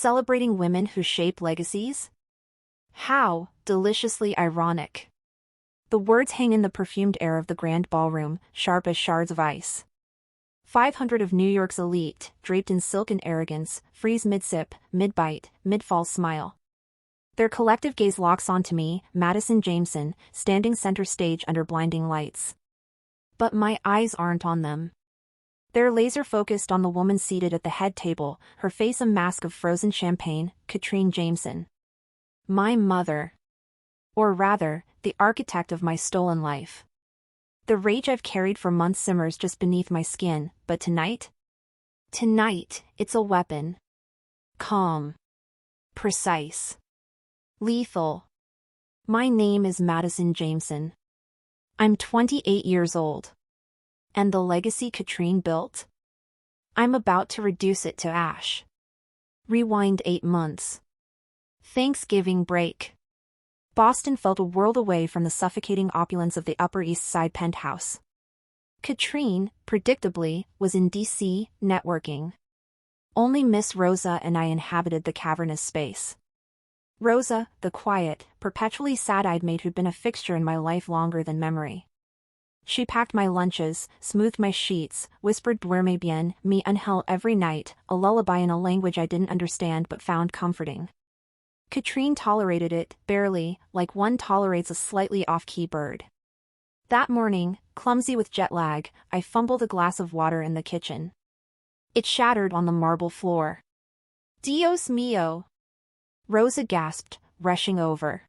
Celebrating women who shape legacies? How deliciously ironic. The words hang in the perfumed air of the grand ballroom, sharp as shards of ice. 500 of New York's elite, draped in silk and arrogance, freeze mid-sip, mid-bite, mid-false smile. Their collective gaze locks onto me, Madison Jameson, standing center stage under blinding lights. But my eyes aren't on them. They're laser-focused on the woman seated at the head table, her face a mask of frozen champagne, Katrine Jameson. My mother. Or rather, the architect of my stolen life. The rage I've carried for months simmers just beneath my skin, but tonight? Tonight, it's a weapon. Calm. Precise. Lethal. My name is Madison Jameson. I'm 28 years old. And the legacy Katrine built? I'm about to reduce it to ash. Rewind 8 months. Thanksgiving break. Boston felt a world away from the suffocating opulence of the Upper East Side penthouse. Katrine, predictably, was in D.C., networking. Only Miss Rosa and I inhabited the cavernous space. Rosa, the quiet, perpetually sad-eyed maid who'd been a fixture in my life longer than memory. She packed my lunches, smoothed my sheets, whispered "Duerme bien, mi angel" every night, a lullaby in a language I didn't understand but found comforting. Katrine tolerated it, barely, like one tolerates a slightly off-key bird. That morning, clumsy with jet lag, I fumbled a glass of water in the kitchen. It shattered on the marble floor. Dios mío! Rosa gasped, rushing over.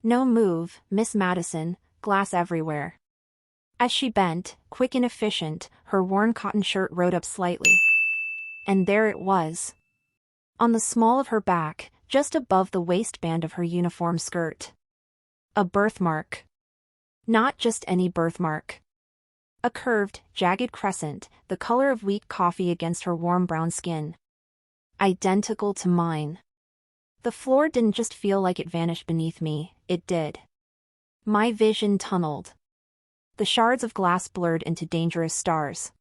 No move, Miss Madison, glass everywhere. As she bent, quick and efficient, her worn cotton shirt rode up slightly. And there it was. On the small of her back, just above the waistband of her uniform skirt. A birthmark. Not just any birthmark. A curved, jagged crescent, the color of weak coffee against her warm brown skin. Identical to mine. The floor didn't just feel like it vanished beneath me, it did. My vision tunneled. The shards of glass blurred into dangerous stars.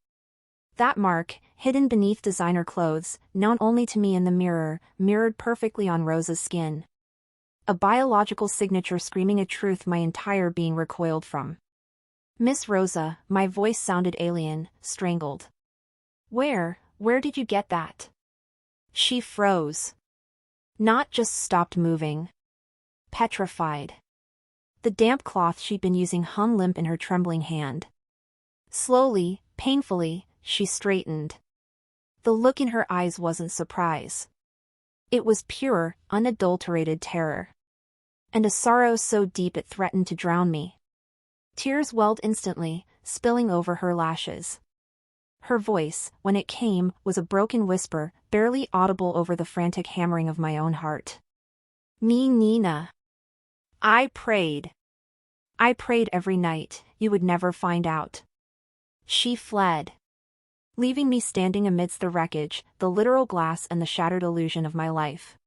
That mark, hidden beneath designer clothes, known only to me in the mirror, mirrored perfectly on Rosa's skin. A biological signature screaming a truth my entire being recoiled from. Miss Rosa, my voice sounded alien, strangled. Where did you get that? She froze. Not just stopped moving. Petrified. The damp cloth she'd been using hung limp in her trembling hand. Slowly, painfully, she straightened. The look in her eyes wasn't surprise. It was pure, unadulterated terror. And a sorrow so deep it threatened to drown me. Tears welled instantly, spilling over her lashes. Her voice, when it came, was a broken whisper, barely audible over the frantic hammering of my own heart. Me Nina. I prayed every night, you would never find out. She fled. Leaving me standing amidst the wreckage, the literal glass and the shattered illusion of my life.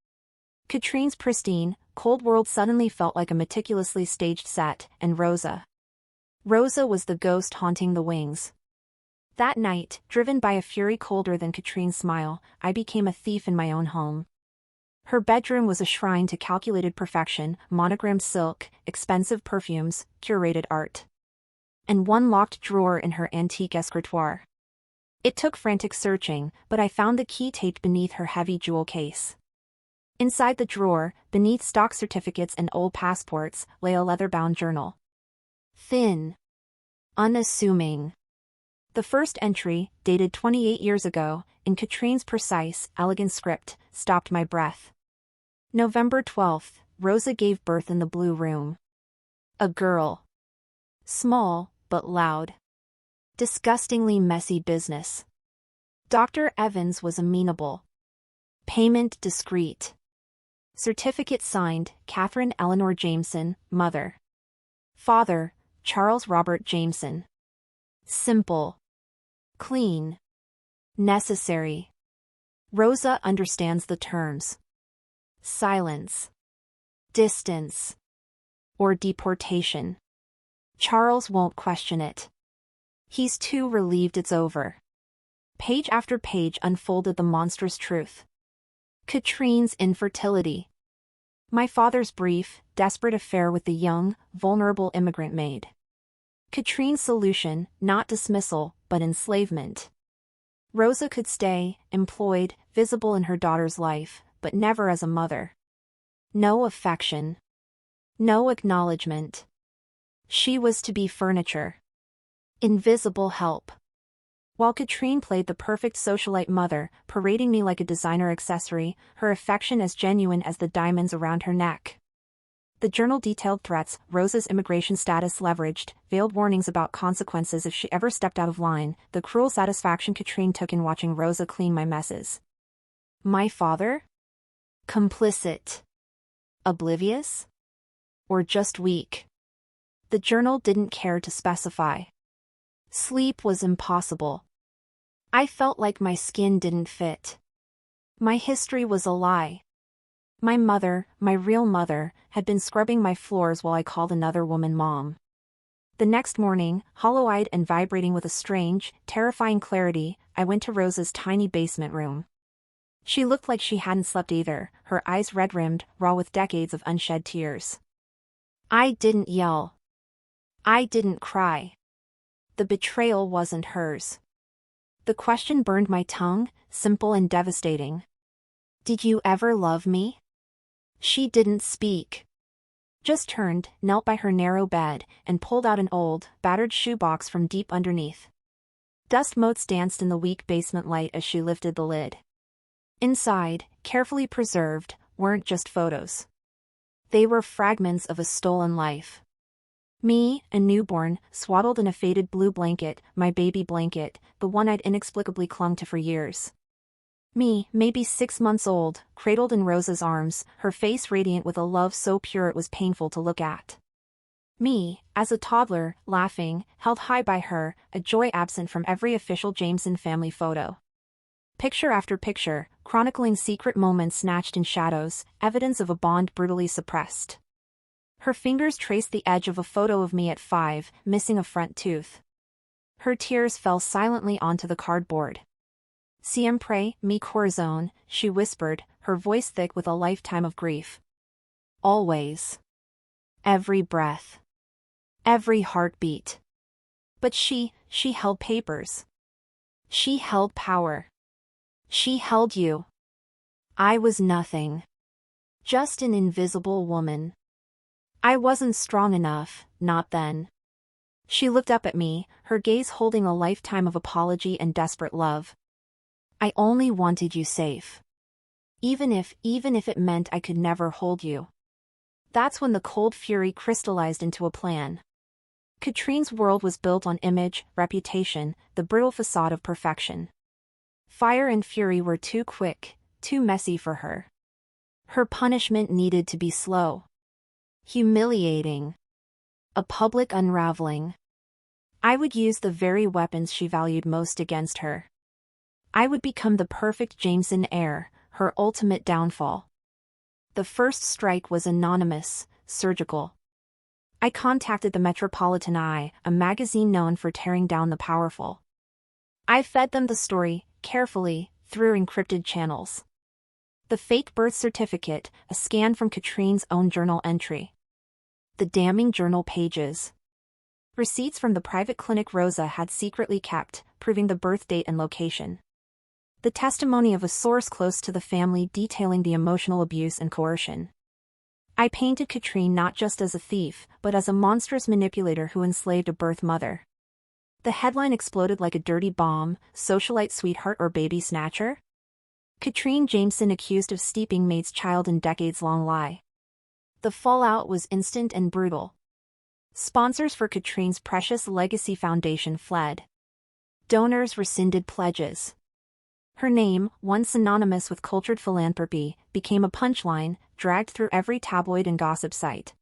Katrine's pristine, cold world suddenly felt like a meticulously staged set, and Rosa was the ghost haunting the wings. That night, driven by a fury colder than Katrine's smile, I became a thief in my own home. Her bedroom was a shrine to calculated perfection, monogrammed silk, expensive perfumes, curated art. And one locked drawer in her antique escritoire. It took frantic searching, but I found the key taped beneath her heavy jewel case. Inside the drawer, beneath stock certificates and old passports, lay a leather-bound journal. Thin. Unassuming. The first entry, dated 28 years ago, in Katrine's precise, elegant script, stopped my breath. November 12th, Rosa gave birth in the blue room. A girl. Small, but loud. Disgustingly messy business. Dr. Evans was amenable. Payment discreet. Certificate signed, Catherine Eleanor Jameson, mother. Father, Charles Robert Jameson. Simple. Clean. Necessary. Rosa understands the terms. Silence. Distance. Or deportation. Charles won't question it. He's too relieved it's over. Page after page unfolded the monstrous truth. Katrine's infertility. My father's brief, desperate affair with the young, vulnerable immigrant maid. Katrine's solution, not dismissal, but enslavement. Rosa could stay, employed, visible in her daughter's life, but never as a mother. No affection. No acknowledgement. She was to be furniture. Invisible help. While Katrine played the perfect socialite mother, parading me like a designer accessory, her affection as genuine as the diamonds around her neck. The journal detailed threats, Rosa's immigration status leveraged, veiled warnings about consequences if she ever stepped out of line, the cruel satisfaction Katrine took in watching Rosa clean my messes. My father? Complicit. Oblivious? Or just weak? The journal didn't care to specify. Sleep was impossible. I felt like my skin didn't fit. My history was a lie. My mother, my real mother, had been scrubbing my floors while I called another woman mom. The next morning, hollow-eyed and vibrating with a strange, terrifying clarity, I went to Rosa's tiny basement room. She looked like she hadn't slept either, her eyes red-rimmed, raw with decades of unshed tears. I didn't yell. I didn't cry. The betrayal wasn't hers. The question burned my tongue, simple and devastating. Did you ever love me? She didn't speak. Just turned, knelt by her narrow bed, and pulled out an old, battered shoebox from deep underneath. Dust motes danced in the weak basement light as she lifted the lid. Inside, carefully preserved, weren't just photos. They were fragments of a stolen life. Me, a newborn, swaddled in a faded blue blanket, my baby blanket, the one I'd inexplicably clung to for years. Me, maybe 6 months old, cradled in Rosa's arms, her face radiant with a love so pure it was painful to look at. Me, as a toddler, laughing, held high by her, a joy absent from every official Jameson family photo. Picture after picture, chronicling secret moments snatched in shadows, evidence of a bond brutally suppressed. Her fingers traced the edge of a photo of me at 5, missing a front tooth. Her tears fell silently onto the cardboard. Siempre, mi corazón, she whispered, her voice thick with a lifetime of grief. Always. Every breath. Every heartbeat. But she held papers. She held power. She held you. I was nothing. Just an invisible woman. I wasn't strong enough, not then. She looked up at me, her gaze holding a lifetime of apology and desperate love. I only wanted you safe. Even if it meant I could never hold you. That's when the cold fury crystallized into a plan. Katrine's world was built on image, reputation, the brittle facade of perfection. Fire and fury were too quick, too messy for her. Her punishment needed to be slow. Humiliating. A public unraveling. I would use the very weapons she valued most against her. I would become the perfect Jameson heir, her ultimate downfall. The first strike was anonymous, surgical. I contacted the Metropolitan Eye, a magazine known for tearing down the powerful. I fed them the story, carefully, through encrypted channels. The fake birth certificate, a scan from Katrine's own journal entry. The damning journal pages. Receipts from the private clinic Rosa had secretly kept, proving the birth date and location. The testimony of a source close to the family detailing the emotional abuse and coercion. I painted Katrine not just as a thief, but as a monstrous manipulator who enslaved a birth mother. The headline exploded like a dirty bomb, socialite sweetheart or baby snatcher? Katrine Jameson accused of steeping Maid's child in decades-long lie. The fallout was instant and brutal. Sponsors for Katrine's precious legacy foundation fled. Donors rescinded pledges. Her name, once synonymous with cultured philanthropy, became a punchline, dragged through every tabloid and gossip site.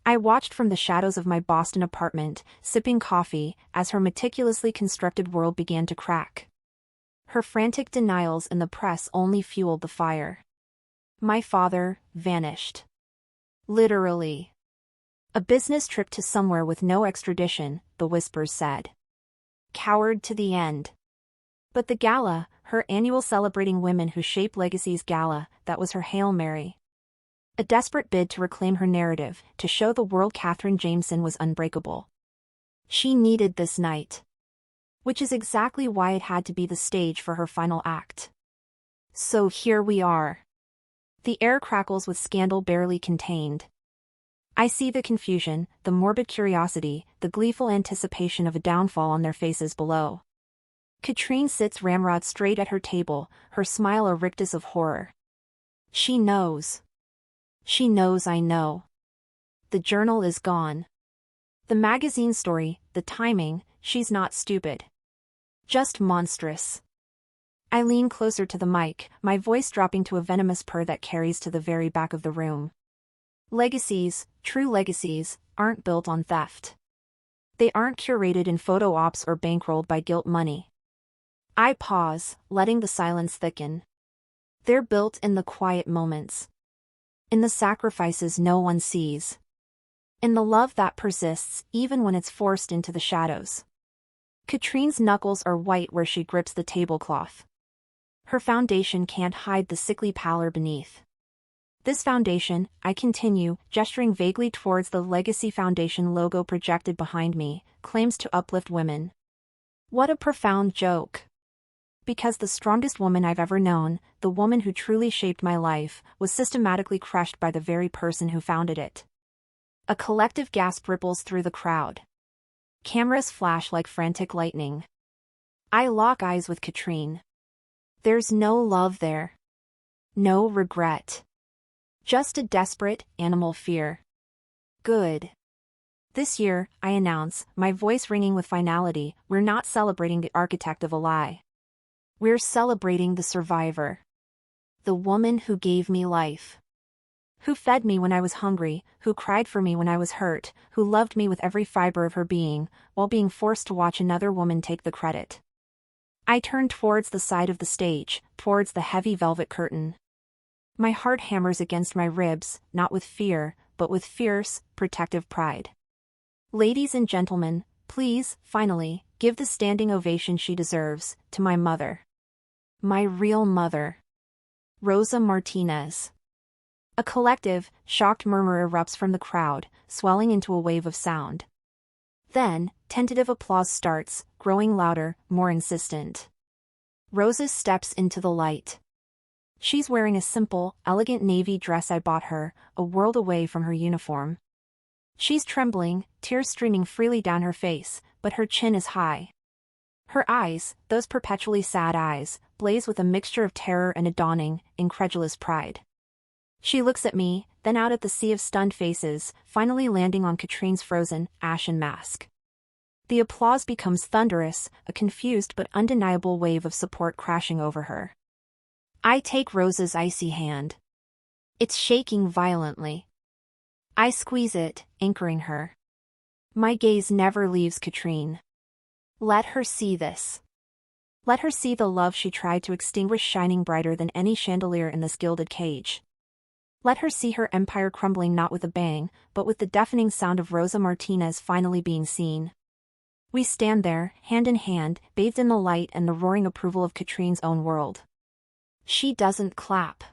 I watched from the shadows of my Boston apartment, sipping coffee, as her meticulously constructed world began to crack. Her frantic denials in the press only fueled the fire. My father vanished. Literally. A business trip to somewhere with no extradition, the whispers said. Coward to the end. But the gala, her annual Celebrating Women Who Shape Legacies gala, that was her Hail Mary. A desperate bid to reclaim her narrative, to show the world Kathryn Jameson was unbreakable. She needed this night. Which is exactly why it had to be the stage for her final act. So here we are. The air crackles with scandal barely contained. I see the confusion, the morbid curiosity, the gleeful anticipation of a downfall on their faces below. Katrine sits ramrod straight at her table, her smile a rictus of horror. She knows. She knows I know. The journal is gone. The magazine story, the timing, she's not stupid. Just monstrous. I lean closer to the mic, my voice dropping to a venomous purr that carries to the very back of the room. Legacies, true legacies, aren't built on theft. They aren't curated in photo ops or bankrolled by guilt money. I pause, letting the silence thicken. They're built in the quiet moments. In the sacrifices no one sees. In the love that persists even when it's forced into the shadows. Katrine's knuckles are white where she grips the tablecloth. Her foundation can't hide the sickly pallor beneath. This foundation, I continue, gesturing vaguely towards the Legacy Foundation logo projected behind me, claims to uplift women. What a profound joke. Because the strongest woman I've ever known, the woman who truly shaped my life, was systematically crushed by the very person who founded it. A collective gasp ripples through the crowd. Cameras flash like frantic lightning. I lock eyes with Katrine. There's no love there. No regret. Just a desperate, animal fear. Good. This year, I announce, my voice ringing with finality, we're not celebrating the architect of a lie. We're celebrating the survivor. The woman who gave me life. Who fed me when I was hungry, who cried for me when I was hurt, who loved me with every fiber of her being, while being forced to watch another woman take the credit. I turn towards the side of the stage, towards the heavy velvet curtain. My heart hammers against my ribs, not with fear, but with fierce, protective pride. Ladies and gentlemen, please, finally, give the standing ovation she deserves, to my mother. My real mother. Rosa Martinez. A collective, shocked murmur erupts from the crowd, swelling into a wave of sound. Then, tentative applause starts, growing louder, more insistent. Rosa steps into the light. She's wearing a simple, elegant navy dress I bought her, a world away from her uniform. She's trembling, tears streaming freely down her face, but her chin is high. Her eyes, those perpetually sad eyes, blaze with a mixture of terror and a dawning, incredulous pride. She looks at me, then out at the sea of stunned faces, finally landing on Katrine's frozen, ashen mask. The applause becomes thunderous, a confused but undeniable wave of support crashing over her. I take Rosa's icy hand. It's shaking violently. I squeeze it, anchoring her. My gaze never leaves Katrine. Let her see this. Let her see the love she tried to extinguish shining brighter than any chandelier in this gilded cage. Let her see her empire crumbling not with a bang, but with the deafening sound of Rosa Martinez finally being seen. We stand there, hand in hand, bathed in the light and the roaring approval of Katrine's own world. She doesn't clap.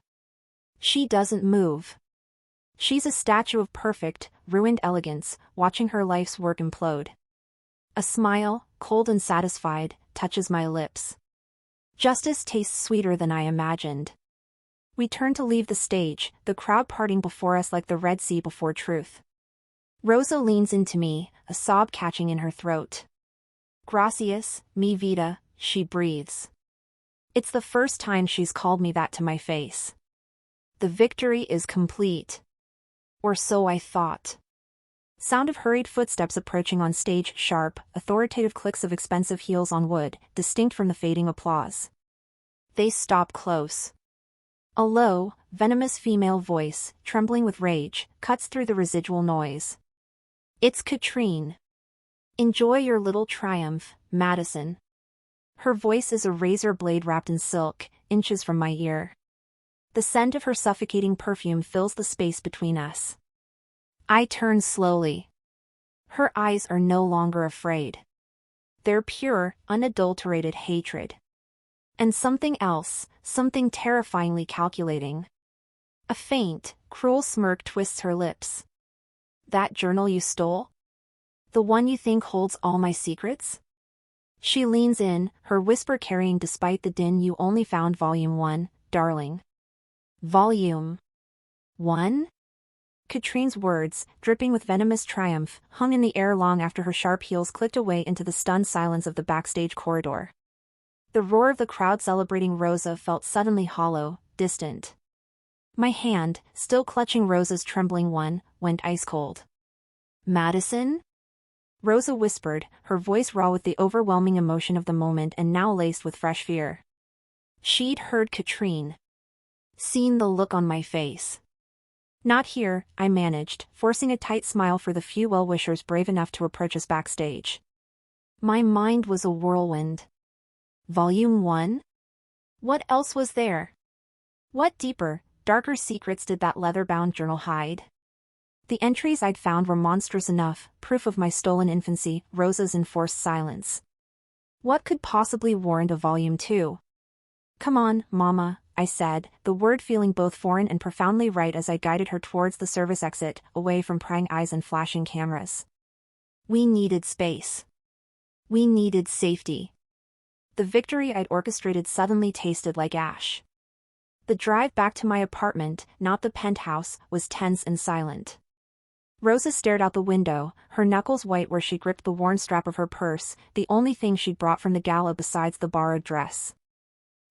She doesn't move. She's a statue of perfect, ruined elegance, watching her life's work implode. A smile, cold and satisfied, touches my lips. Justice tastes sweeter than I imagined. We turn to leave the stage, the crowd parting before us like the Red Sea before truth. Rosa leans into me, a sob catching in her throat. Gracias, mi vida, she breathes. It's the first time she's called me that to my face. The victory is complete. Or so I thought. Sound of hurried footsteps approaching on stage, sharp, authoritative clicks of expensive heels on wood, distinct from the fading applause. They stop close. A low, venomous female voice, trembling with rage, cuts through the residual noise. It's Katrine. Enjoy your little triumph, Madison. Her voice is a razor blade wrapped in silk, inches from my ear. The scent of her suffocating perfume fills the space between us. I turn slowly. Her eyes are no longer afraid. They're pure, unadulterated hatred. And something else, something terrifyingly calculating. A faint, cruel smirk twists her lips. That journal you stole? The one you think holds all my secrets? She leans in, her whisper carrying despite the din. You only found volume 1, darling. Volume 1? Katrine's words, dripping with venomous triumph, hung in the air long after her sharp heels clicked away into the stunned silence of the backstage corridor. The roar of the crowd celebrating Rosa felt suddenly hollow, distant. My hand, still clutching Rosa's trembling one, went ice-cold. Madison? Rosa whispered, her voice raw with the overwhelming emotion of the moment and now laced with fresh fear. She'd heard Katrine. Seen the look on my face. Not here, I managed, forcing a tight smile for the few well-wishers brave enough to approach us backstage. My mind was a whirlwind. Volume 1? What else was there? What deeper, darker secrets did that leather-bound journal hide? The entries I'd found were monstrous enough, proof of my stolen infancy, Rosa's enforced silence. What could possibly warrant a volume 2? Come on, Mama, I said, the word feeling both foreign and profoundly right as I guided her towards the service exit, away from prying eyes and flashing cameras. We needed space. We needed safety. The victory I'd orchestrated suddenly tasted like ash. The drive back to my apartment, not the penthouse, was tense and silent. Rosa stared out the window, her knuckles white where she gripped the worn strap of her purse, the only thing she'd brought from the gala besides the borrowed dress.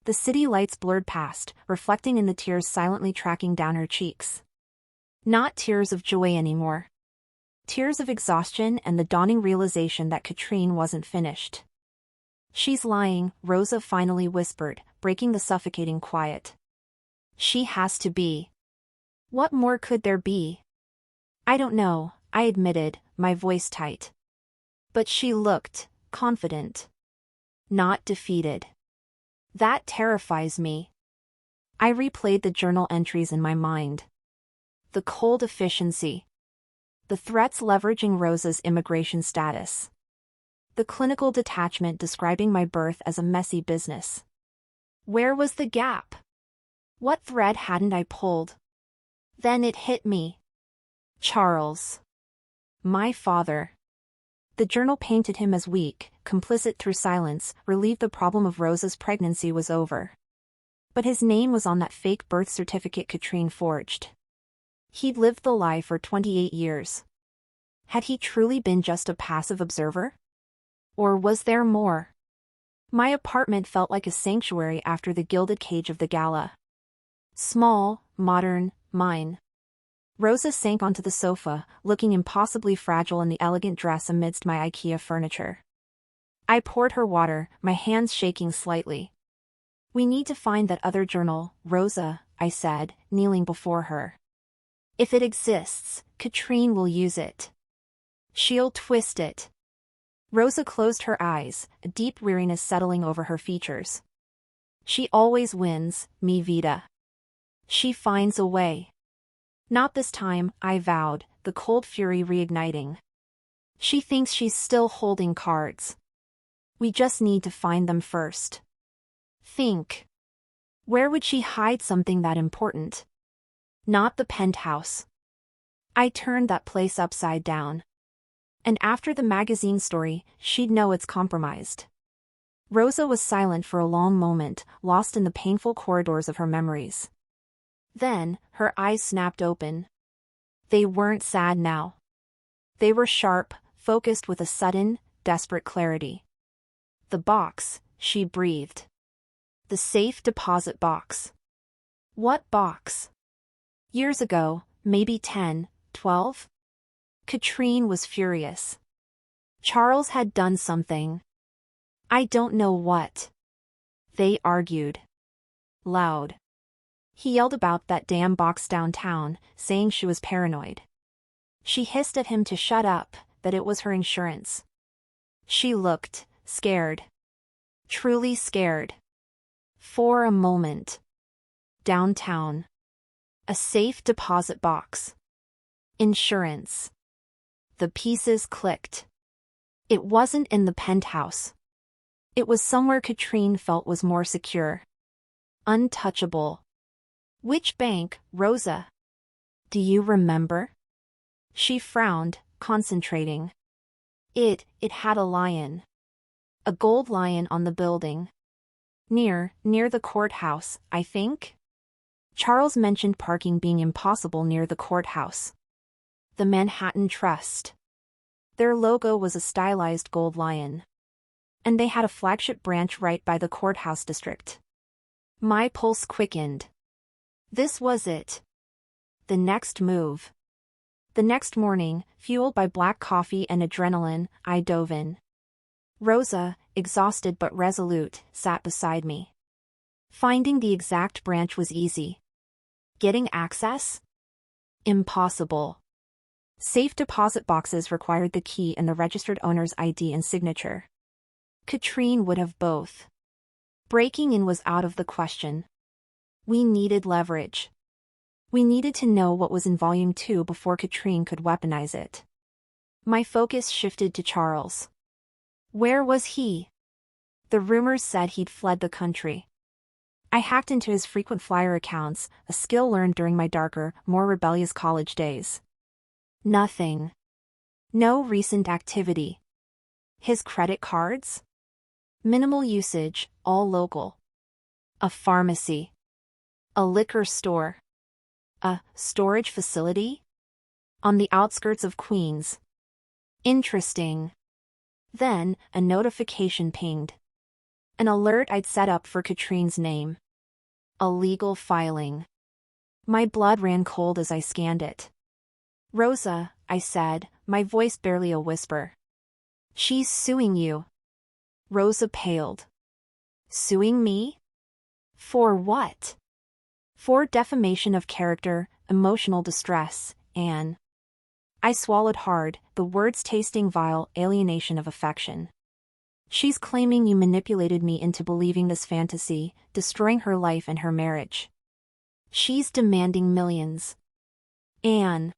The city lights blurred past, reflecting in the tears silently tracking down her cheeks. Not tears of joy anymore. Tears of exhaustion and the dawning realization that Katrine wasn't finished. She's lying, Rosa finally whispered, breaking the suffocating quiet. She has to be. What more could there be? I don't know, I admitted, my voice tight. But she looked confident. Not defeated. That terrifies me. I replayed the journal entries in my mind. The cold efficiency. The threats leveraging Rosa's immigration status. The clinical detachment describing my birth as a messy business. Where was the gap? What thread hadn't I pulled? Then it hit me. Charles. My father. The journal painted him as weak, complicit through silence, relieved the problem of Rosa's pregnancy was over. But his name was on that fake birth certificate Katrine forged. He'd lived the lie for 28 years. Had he truly been just a passive observer? Or was there more? My apartment felt like a sanctuary after the gilded cage of the gala. Small, modern, mine. Rosa sank onto the sofa, looking impossibly fragile in the elegant dress amidst my IKEA furniture. I poured her water, my hands shaking slightly. We need to find that other journal, Rosa, I said, kneeling before her. If it exists, Katrine will use it. She'll twist it. Rosa closed her eyes, a deep weariness settling over her features. She always wins, mi vida. She finds a way. Not this time, I vowed, the cold fury reigniting. She thinks she's still holding cards. We just need to find them first. Think. Where would she hide something that important? Not the penthouse. I turned that place upside down. And after the magazine story, she'd know it's compromised. Rosa was silent for a long moment, lost in the painful corridors of her memories. Then, her eyes snapped open. They weren't sad now. They were sharp, focused with a sudden, desperate clarity. The box, she breathed. The safe deposit box. What box? Years ago, maybe 10, 12? Katrine was furious. Charles had done something. I don't know what. They argued. Loud. He yelled about that damn box downtown, saying she was paranoid. She hissed at him to shut up, that it was her insurance. She looked scared. Truly scared. For a moment. Downtown. A safe deposit box. Insurance. The pieces clicked. It wasn't in the penthouse. It was somewhere Katrine felt was more secure. Untouchable. Which bank, Rosa? Do you remember? She frowned, concentrating. It had a lion. A gold lion on the building. Near the courthouse, I think? Charles mentioned parking being impossible near the courthouse. The Manhattan Trust. Their logo was a stylized gold lion. And they had a flagship branch right by the courthouse district. My pulse quickened. This was it. The next move. The next morning, fueled by black coffee and adrenaline, I dove in. Rosa, exhausted but resolute, sat beside me. Finding the exact branch was easy. Getting access? Impossible. Safe deposit boxes required the key and the registered owner's ID and signature. Katrine would have both. Breaking in was out of the question. We needed leverage. We needed to know what was in Volume 2 before Katrine could weaponize it. My focus shifted to Charles. Where was he? The rumors said he'd fled the country. I hacked into his frequent flyer accounts, a skill learned during my darker, more rebellious college days. Nothing. No recent activity. His credit cards? Minimal usage, all local. A pharmacy. A liquor store. A storage facility? On the outskirts of Queens. Interesting. Then, a notification pinged. An alert I'd set up for Katrine's name. A legal filing. My blood ran cold as I scanned it. Rosa, I said, my voice barely a whisper. She's suing you. Rosa paled. Suing me? For what? For defamation of character, emotional distress, and... I swallowed hard, the words tasting vile, alienation of affection. She's claiming you manipulated me into believing this fantasy, destroying her life and her marriage. She's demanding millions. Anne.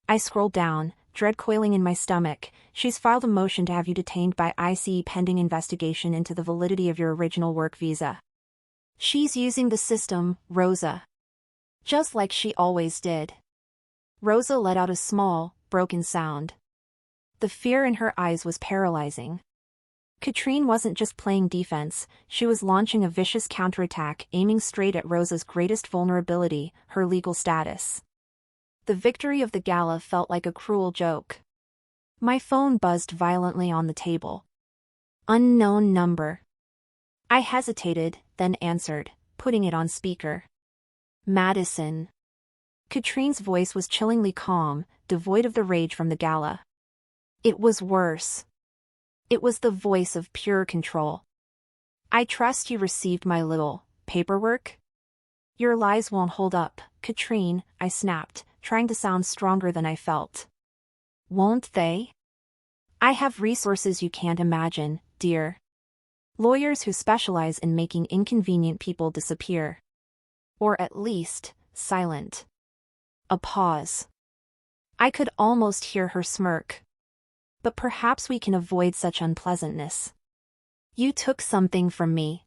I scrolled down, dread coiling in my stomach. She's filed a motion to have you detained by ICE pending investigation into the validity of your original work visa. She's using the system, Rosa. Just like she always did. Rosa let out a small, broken sound. The fear in her eyes was paralyzing. Katrine wasn't just playing defense, she was launching a vicious counterattack aiming straight at Rosa's greatest vulnerability, her legal status. The victory of the gala felt like a cruel joke. My phone buzzed violently on the table. Unknown number. I hesitated, then answered, putting it on speaker. Madison. Katrine's voice was chillingly calm, devoid of the rage from the gala. It was worse. It was the voice of pure control. I trust you received my little paperwork? Your lies won't hold up, Katrine, I snapped, trying to sound stronger than I felt. Won't they? I have resources you can't imagine, dear. Lawyers who specialize in making inconvenient people disappear. Or at least, silent. A pause. I could almost hear her smirk. But perhaps we can avoid such unpleasantness. You took something from me.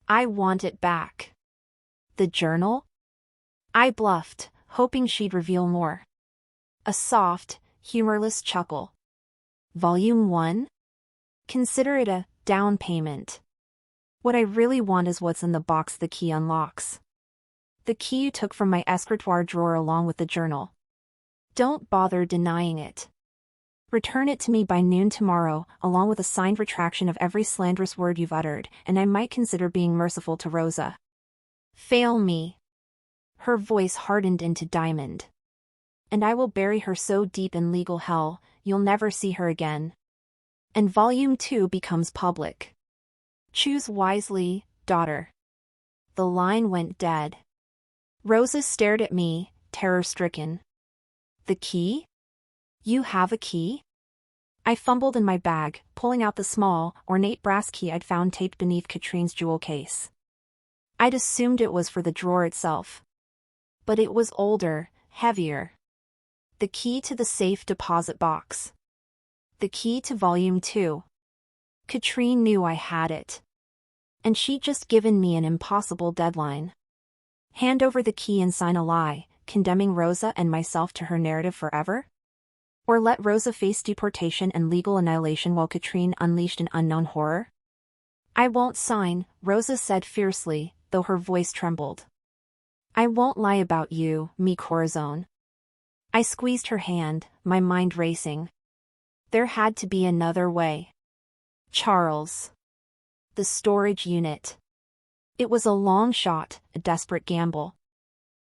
I want it back. The journal? I bluffed, hoping she'd reveal more. A soft, humorless chuckle. Volume 1? Consider it a down payment. What I really want is what's in the box the key unlocks. The key you took from my escritoire drawer along with the journal. Don't bother denying it. Return it to me by noon tomorrow, along with a signed retraction of every slanderous word you've uttered, and I might consider being merciful to Rosa. Fail me. Her voice hardened into diamond. And I will bury her so deep in legal hell, you'll never see her again. And Volume 2 becomes public. Choose wisely, daughter. The line went dead. Rosa stared at me, terror-stricken. The key? You have a key? I fumbled in my bag, pulling out the small, ornate brass key I'd found taped beneath Katrine's jewel case. I'd assumed it was for the drawer itself. But it was older, heavier. The key to the safe deposit box. The key to Volume 2. Katrine knew I had it. And she'd just given me an impossible deadline. Hand over the key and sign a lie, condemning Rosa and myself to her narrative forever? Or let Rosa face deportation and legal annihilation while Katrine unleashed an unknown horror? I won't sign, Rosa said fiercely, though her voice trembled. I won't lie about you, mi corazón. I squeezed her hand, my mind racing. There had to be another way. Charles. The storage unit. It was a long shot, a desperate gamble.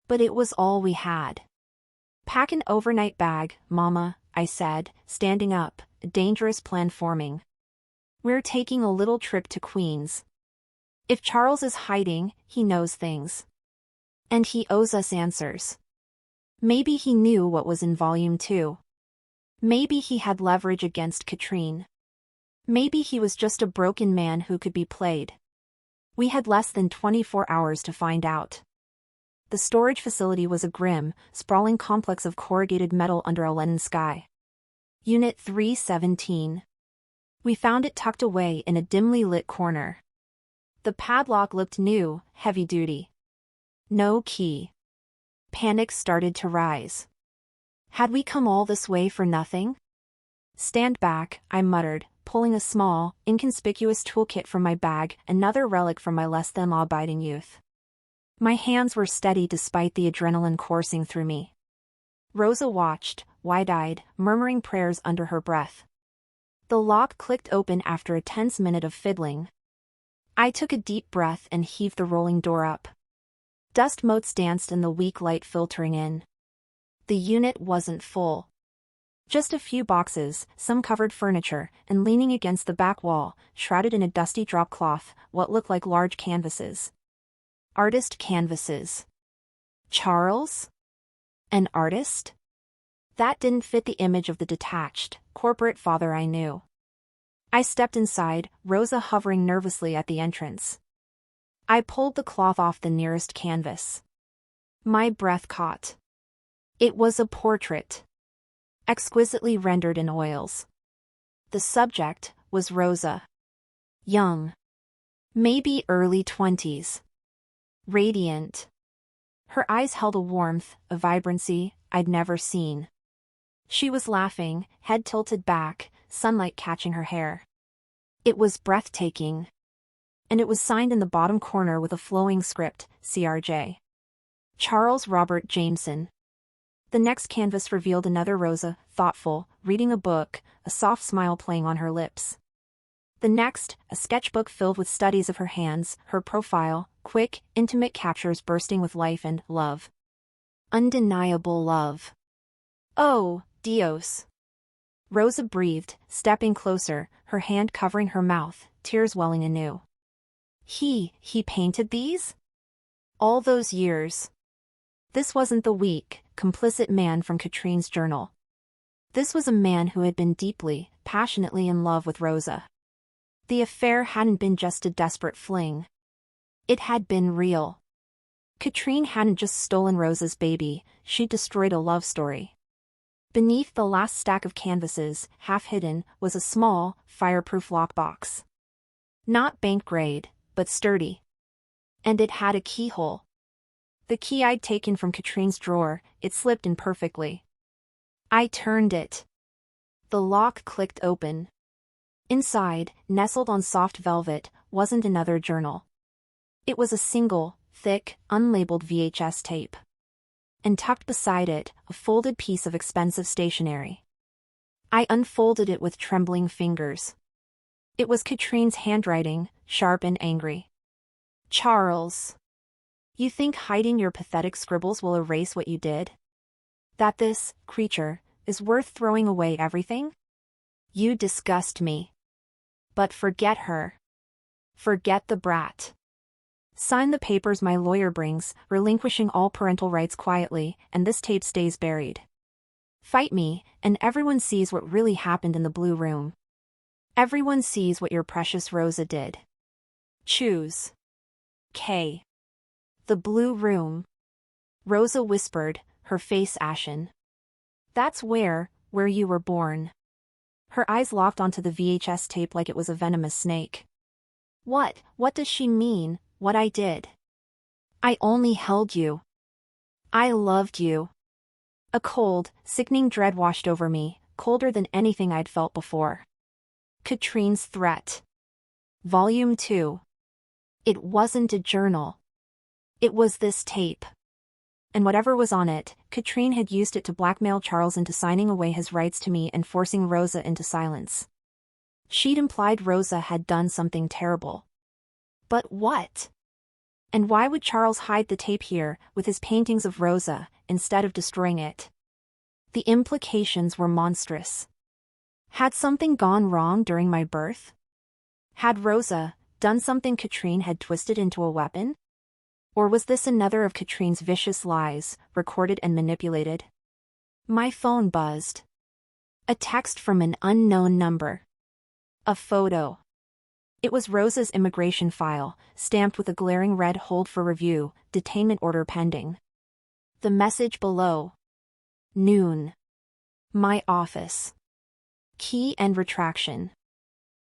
But it was all we had. Pack an overnight bag, Mama, I said, standing up, a dangerous plan forming. We're taking a little trip to Queens. If Charles is hiding, he knows things. And he owes us answers. Maybe he knew what was in Volume 2. Maybe he had leverage against Katrine. Maybe he was just a broken man who could be played. We had less than 24 hours to find out. The storage facility was a grim, sprawling complex of corrugated metal under a leaden sky. Unit 317. We found it tucked away in a dimly lit corner. The padlock looked new, heavy-duty. No key. Panic started to rise. Had we come all this way for nothing? Stand back, I muttered, pulling a small, inconspicuous toolkit from my bag, another relic from my less-than-law-abiding youth. My hands were steady despite the adrenaline coursing through me. Rosa watched, wide-eyed, murmuring prayers under her breath. The lock clicked open after a tense minute of fiddling. I took a deep breath and heaved the rolling door up. Dust motes danced in the weak light filtering in. The unit wasn't full. Just a few boxes, some covered furniture, and leaning against the back wall, shrouded in a dusty drop cloth, what looked like large canvases. Artist canvases. Charles? An artist? That didn't fit the image of the detached, corporate father I knew. I stepped inside, Rosa hovering nervously at the entrance. I pulled the cloth off the nearest canvas. My breath caught. It was a portrait. Exquisitely rendered in oils. The subject was Rosa. Young. Maybe early 20s. Radiant. Her eyes held a warmth, a vibrancy, I'd never seen. She was laughing, head tilted back, sunlight catching her hair. It was breathtaking. And it was signed in the bottom corner with a flowing script, CRJ. Charles Robert Jameson. The next canvas revealed another Rosa, thoughtful, reading a book, a soft smile playing on her lips. The next, a sketchbook filled with studies of her hands, her profile, quick, intimate captures bursting with life and love. Undeniable love. Oh, Dios. Rosa breathed, stepping closer, her hand covering her mouth, tears welling anew. He painted these? All those years. This wasn't the weak, complicit man from Katrine's journal. This was a man who had been deeply, passionately in love with Rosa. The affair hadn't been just a desperate fling. It had been real. Katrine hadn't just stolen Rosa's baby, she'd destroyed a love story. Beneath the last stack of canvases, half hidden, was a small, fireproof lockbox. Not bank grade, but sturdy. And it had a keyhole. The key I'd taken from Katrine's drawer, it slipped in perfectly. I turned it. The lock clicked open. Inside, nestled on soft velvet, wasn't another journal. It was a single, thick, unlabeled VHS tape. And tucked beside it, a folded piece of expensive stationery. I unfolded it with trembling fingers. It was Katrine's handwriting, sharp and angry. Charles. You think hiding your pathetic scribbles will erase what you did? That this, creature, is worth throwing away everything? You disgust me. But forget her. Forget the brat. Sign the papers my lawyer brings, relinquishing all parental rights quietly, and this tape stays buried. Fight me, and everyone sees what really happened in the blue room. Everyone sees what your precious Rosa did. Choose. K. The blue room. Rosa whispered, her face ashen. That's where you were born. Her eyes locked onto the VHS tape like it was a venomous snake. What does she mean, what I did? I only held you. I loved you. A cold, sickening dread washed over me, colder than anything I'd felt before. Katrine's threat. Volume 2. It wasn't a journal. It was this tape. And whatever was on it, Katrine had used it to blackmail Charles into signing away his rights to me and forcing Rosa into silence. She'd implied Rosa had done something terrible. But what? And why would Charles hide the tape here, with his paintings of Rosa, instead of destroying it? The implications were monstrous. Had something gone wrong during my birth? Had Rosa done something Katrine had twisted into a weapon? Or was this another of Katrine's vicious lies, recorded and manipulated? My phone buzzed. A text from an unknown number. A photo. It was Rosa's immigration file, stamped with a glaring red "Hold for review, detainment order pending." The message below. Noon. My office. Key and retraction.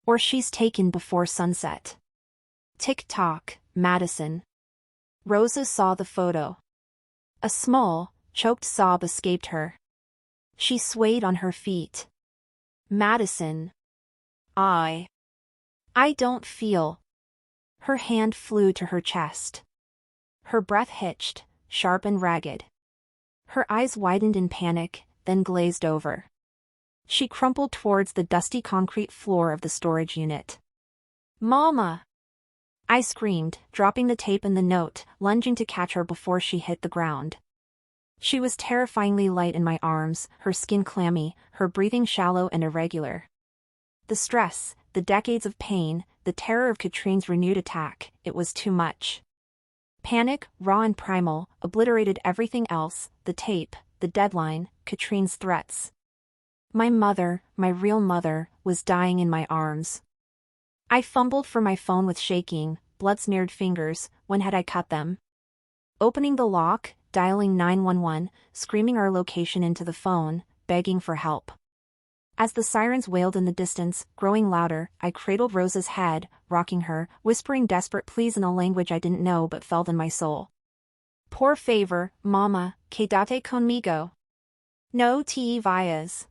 Or she's taken before sunset. Tick-tock, Madison. Rosa saw the photo. A small, choked sob escaped her. She swayed on her feet. Madison. I don't feel. Her hand flew to her chest. Her breath hitched, sharp and ragged. Her eyes widened in panic, then glazed over. She crumpled towards the dusty concrete floor of the storage unit. Mama! I screamed, dropping the tape and the note, lunging to catch her before she hit the ground. She was terrifyingly light in my arms, her skin clammy, her breathing shallow and irregular. The stress, the decades of pain, the terror of Katrine's renewed attack, it was too much. Panic, raw and primal, obliterated everything else, the tape, the deadline, Katrine's threats. My mother, my real mother, was dying in my arms. I fumbled for my phone with shaking, blood-smeared fingers. When had I cut them? Opening the lock, dialing 911, screaming our location into the phone, begging for help. As the sirens wailed in the distance, growing louder, I cradled Rosa's head, rocking her, whispering desperate pleas in a language I didn't know but felt in my soul. Por favor, mama, quédate conmigo. No te vayas.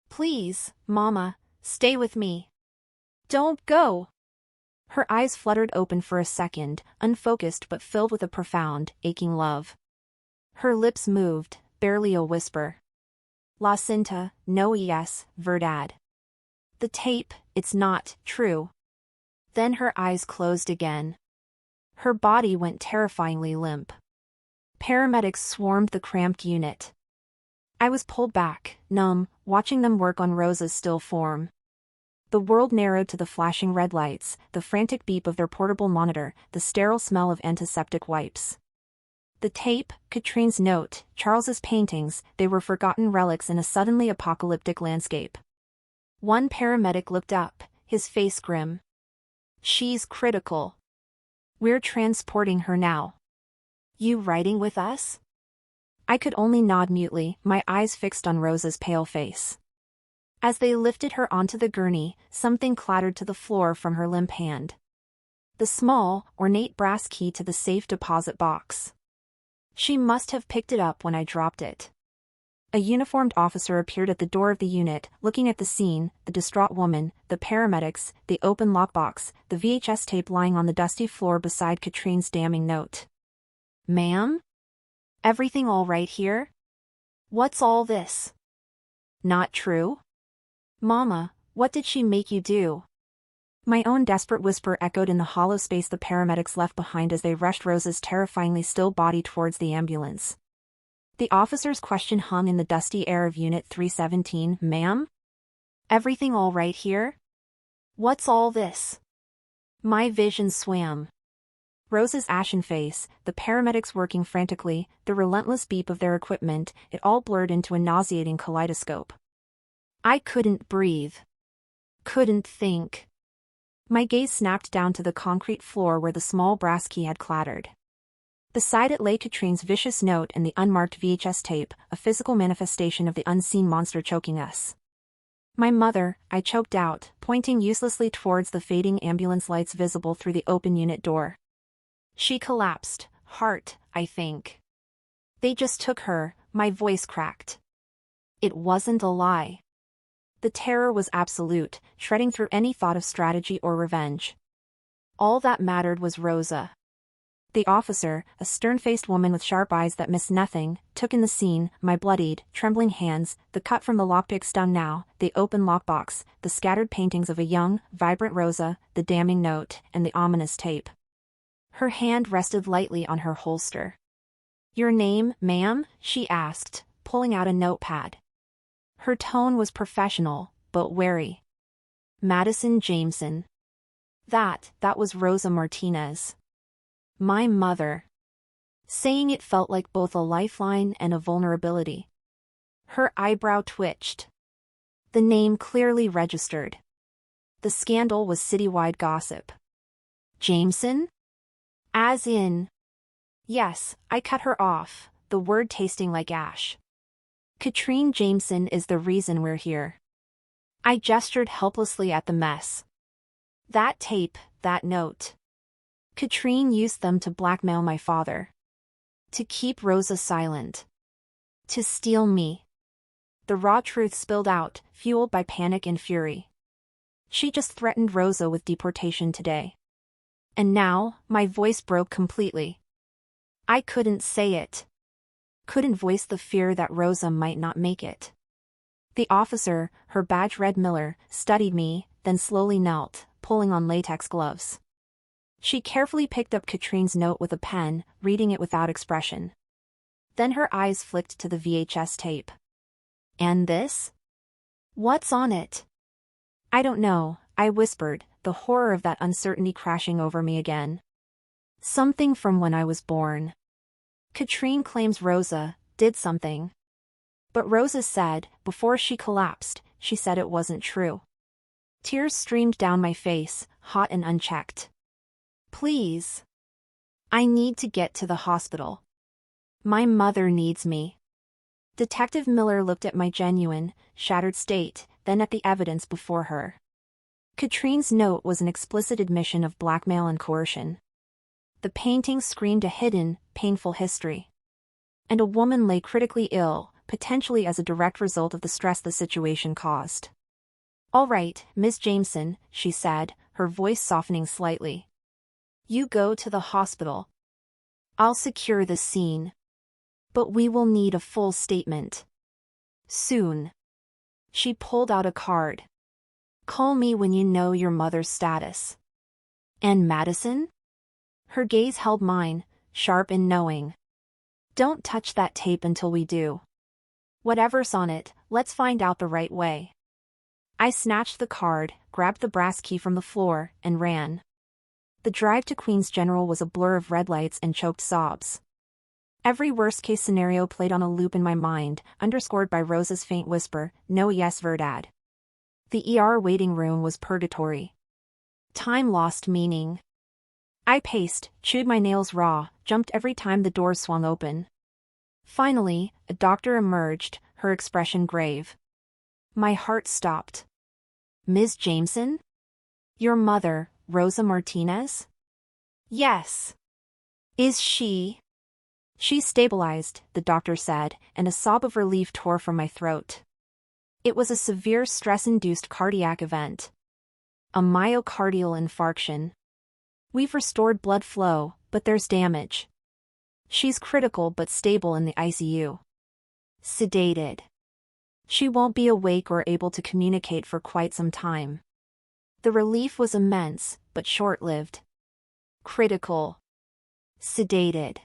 Please, mama, stay with me. Don't go. Her eyes fluttered open for a second, unfocused but filled with a profound, aching love. Her lips moved, barely a whisper. La cinta, no es verdad. The tape, it's not true. Then her eyes closed again. Her body went terrifyingly limp. Paramedics swarmed the cramped unit. I was pulled back, numb, watching them work on Rosa's still form. The world narrowed to the flashing red lights, the frantic beep of their portable monitor, the sterile smell of antiseptic wipes. The tape, Katrine's note, Charles's paintings, they were forgotten relics in a suddenly apocalyptic landscape. One paramedic looked up, his face grim. She's critical. We're transporting her now. You riding with us? I could only nod mutely, my eyes fixed on Rosa's pale face. As they lifted her onto the gurney, something clattered to the floor from her limp hand. The small, ornate brass key to the safe deposit box. She must have picked it up when I dropped it. A uniformed officer appeared at the door of the unit, looking at the scene, the distraught woman, the paramedics, the open lockbox, the VHS tape lying on the dusty floor beside Katrine's damning note. Ma'am? Everything all right here? What's all this? Not true? Mama, what did she make you do? My own desperate whisper echoed in the hollow space the paramedics left behind as they rushed Rosa's terrifyingly still body towards the ambulance. The officer's question hung in the dusty air of Unit 317, Ma'am? Everything all right here? What's all this? My vision swam. Rosa's ashen face, the paramedics working frantically, the relentless beep of their equipment, it all blurred into a nauseating kaleidoscope. I couldn't breathe. Couldn't think. My gaze snapped down to the concrete floor where the small brass key had clattered. Beside it lay Katrine's vicious note and the unmarked VHS tape, a physical manifestation of the unseen monster choking us. My mother, I choked out, pointing uselessly towards the fading ambulance lights visible through the open unit door. She collapsed, heart, I think. They just took her, my voice cracked. It wasn't a lie. The terror was absolute, shredding through any thought of strategy or revenge. All that mattered was Rosa. The officer, a stern-faced woman with sharp eyes that missed nothing, took in the scene, my bloodied, trembling hands, the cut from the lockpick stung now, the open lockbox, the scattered paintings of a young, vibrant Rosa, the damning note, and the ominous tape. Her hand rested lightly on her holster. "Your name, ma'am?" she asked, pulling out a notepad. Her tone was professional, but wary. "Madison Jameson." That was Rosa Martinez. My mother. Saying it felt like both a lifeline and a vulnerability. Her eyebrow twitched. The name clearly registered. The scandal was citywide gossip. Jameson? As in... Yes, I cut her off, the word tasting like ash. Katrine Jameson is the reason we're here. I gestured helplessly at the mess. That tape, that note. Katrine used them to blackmail my father. To keep Rosa silent. To steal me. The raw truth spilled out, fueled by panic and fury. She just threatened Rosa with deportation today. And now, my voice broke completely. I couldn't say it. Couldn't voice the fear that Rosa might not make it. The officer, her badge red Miller, studied me, then slowly knelt, pulling on latex gloves. She carefully picked up Katrine's note with a pen, reading it without expression. Then her eyes flicked to the VHS tape. And this? What's on it? I don't know, I whispered, the horror of that uncertainty crashing over me again. Something from when I was born. Katrine claims Rosa did something. But Rosa said, before she collapsed, she said it wasn't true. Tears streamed down my face, hot and unchecked. Please. I need to get to the hospital. My mother needs me. Detective Miller looked at my genuine, shattered state, then at the evidence before her. Katrine's note was an explicit admission of blackmail and coercion. The painting screamed a hidden, painful history. And a woman lay critically ill, potentially as a direct result of the stress the situation caused. "All right, Miss Jameson," she said, her voice softening slightly. "You go to the hospital. I'll secure the scene. But we will need a full statement. Soon." She pulled out a card. "Call me when you know your mother's status." "And Madison?" Her gaze held mine, sharp and knowing. "Don't touch that tape until we do. Whatever's on it, let's find out the right way." I snatched the card, grabbed the brass key from the floor, and ran. The drive to Queens General was a blur of red lights and choked sobs. Every worst-case scenario played on a loop in my mind, underscored by Rosa's faint whisper, "No, yes, verdad." The ER waiting room was purgatory. Time lost meaning. I paced, chewed my nails raw, jumped every time the doors swung open. Finally, a doctor emerged, her expression grave. My heart stopped. "Ms. Jameson? Your mother, Rosa Martinez?" "Yes." "Is she?" "She's stabilized," the doctor said, and a sob of relief tore from my throat. It was a severe stress-induced cardiac event. A myocardial infarction. "We've restored blood flow, but there's damage. She's critical but stable in the ICU. Sedated. She won't be awake or able to communicate for quite some time." The relief was immense, but short-lived. Critical. Sedated.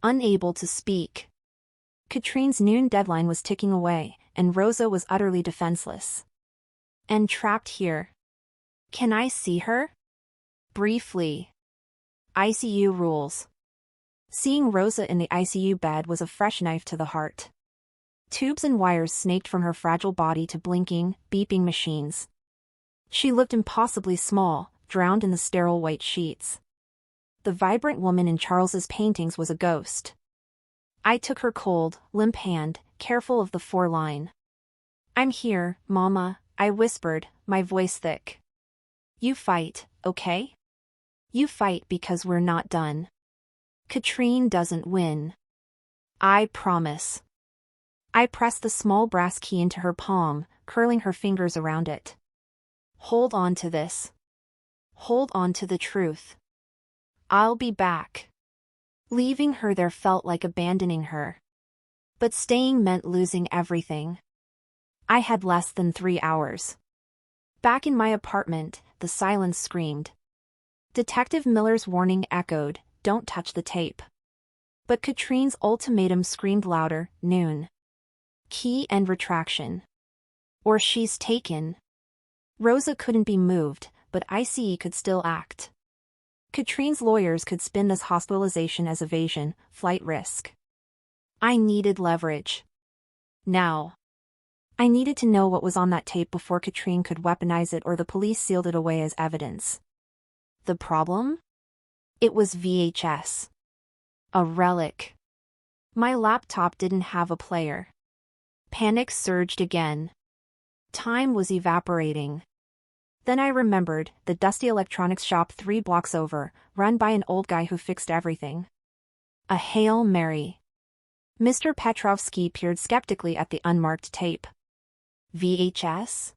Unable to speak. Katrine's noon deadline was ticking away, and Rosa was utterly defenseless. And trapped here. "Can I see her?" Briefly. ICU rules. Seeing Rosa in the ICU bed was a fresh knife to the heart. Tubes and wires snaked from her fragile body to blinking, beeping machines. She looked impossibly small, drowned in the sterile white sheets. The vibrant woman in Charles's paintings was a ghost. I took her cold, limp hand, careful of the foreline. "I'm here, Mama, I whispered, my voice thick. You fight, okay? You fight because we're not done. Katrine doesn't win. I promise. I pressed the small brass key into her palm, curling her fingers around it. Hold on to this. Hold on to the truth. I'll be back. Leaving her there felt like abandoning her. But staying meant losing everything. I had less than 3 hours. Back in my apartment, the silence screamed. Detective Miller's warning echoed, don't touch the tape. But Katrine's ultimatum screamed louder, noon. Key and retraction. Or she's taken. Rosa couldn't be moved, but ICE could still act. Katrine's lawyers could spin this hospitalization as evasion, flight risk. I needed leverage. Now. I needed to know what was on that tape before Katrine could weaponize it or the police sealed it away as evidence. The problem? It was VHS. A relic. My laptop didn't have a player. Panic surged again. Time was evaporating. Then I remembered the dusty electronics shop 3 blocks over, run by an old guy who fixed everything. A Hail Mary. Mr. Petrovsky peered skeptically at the unmarked tape. VHS?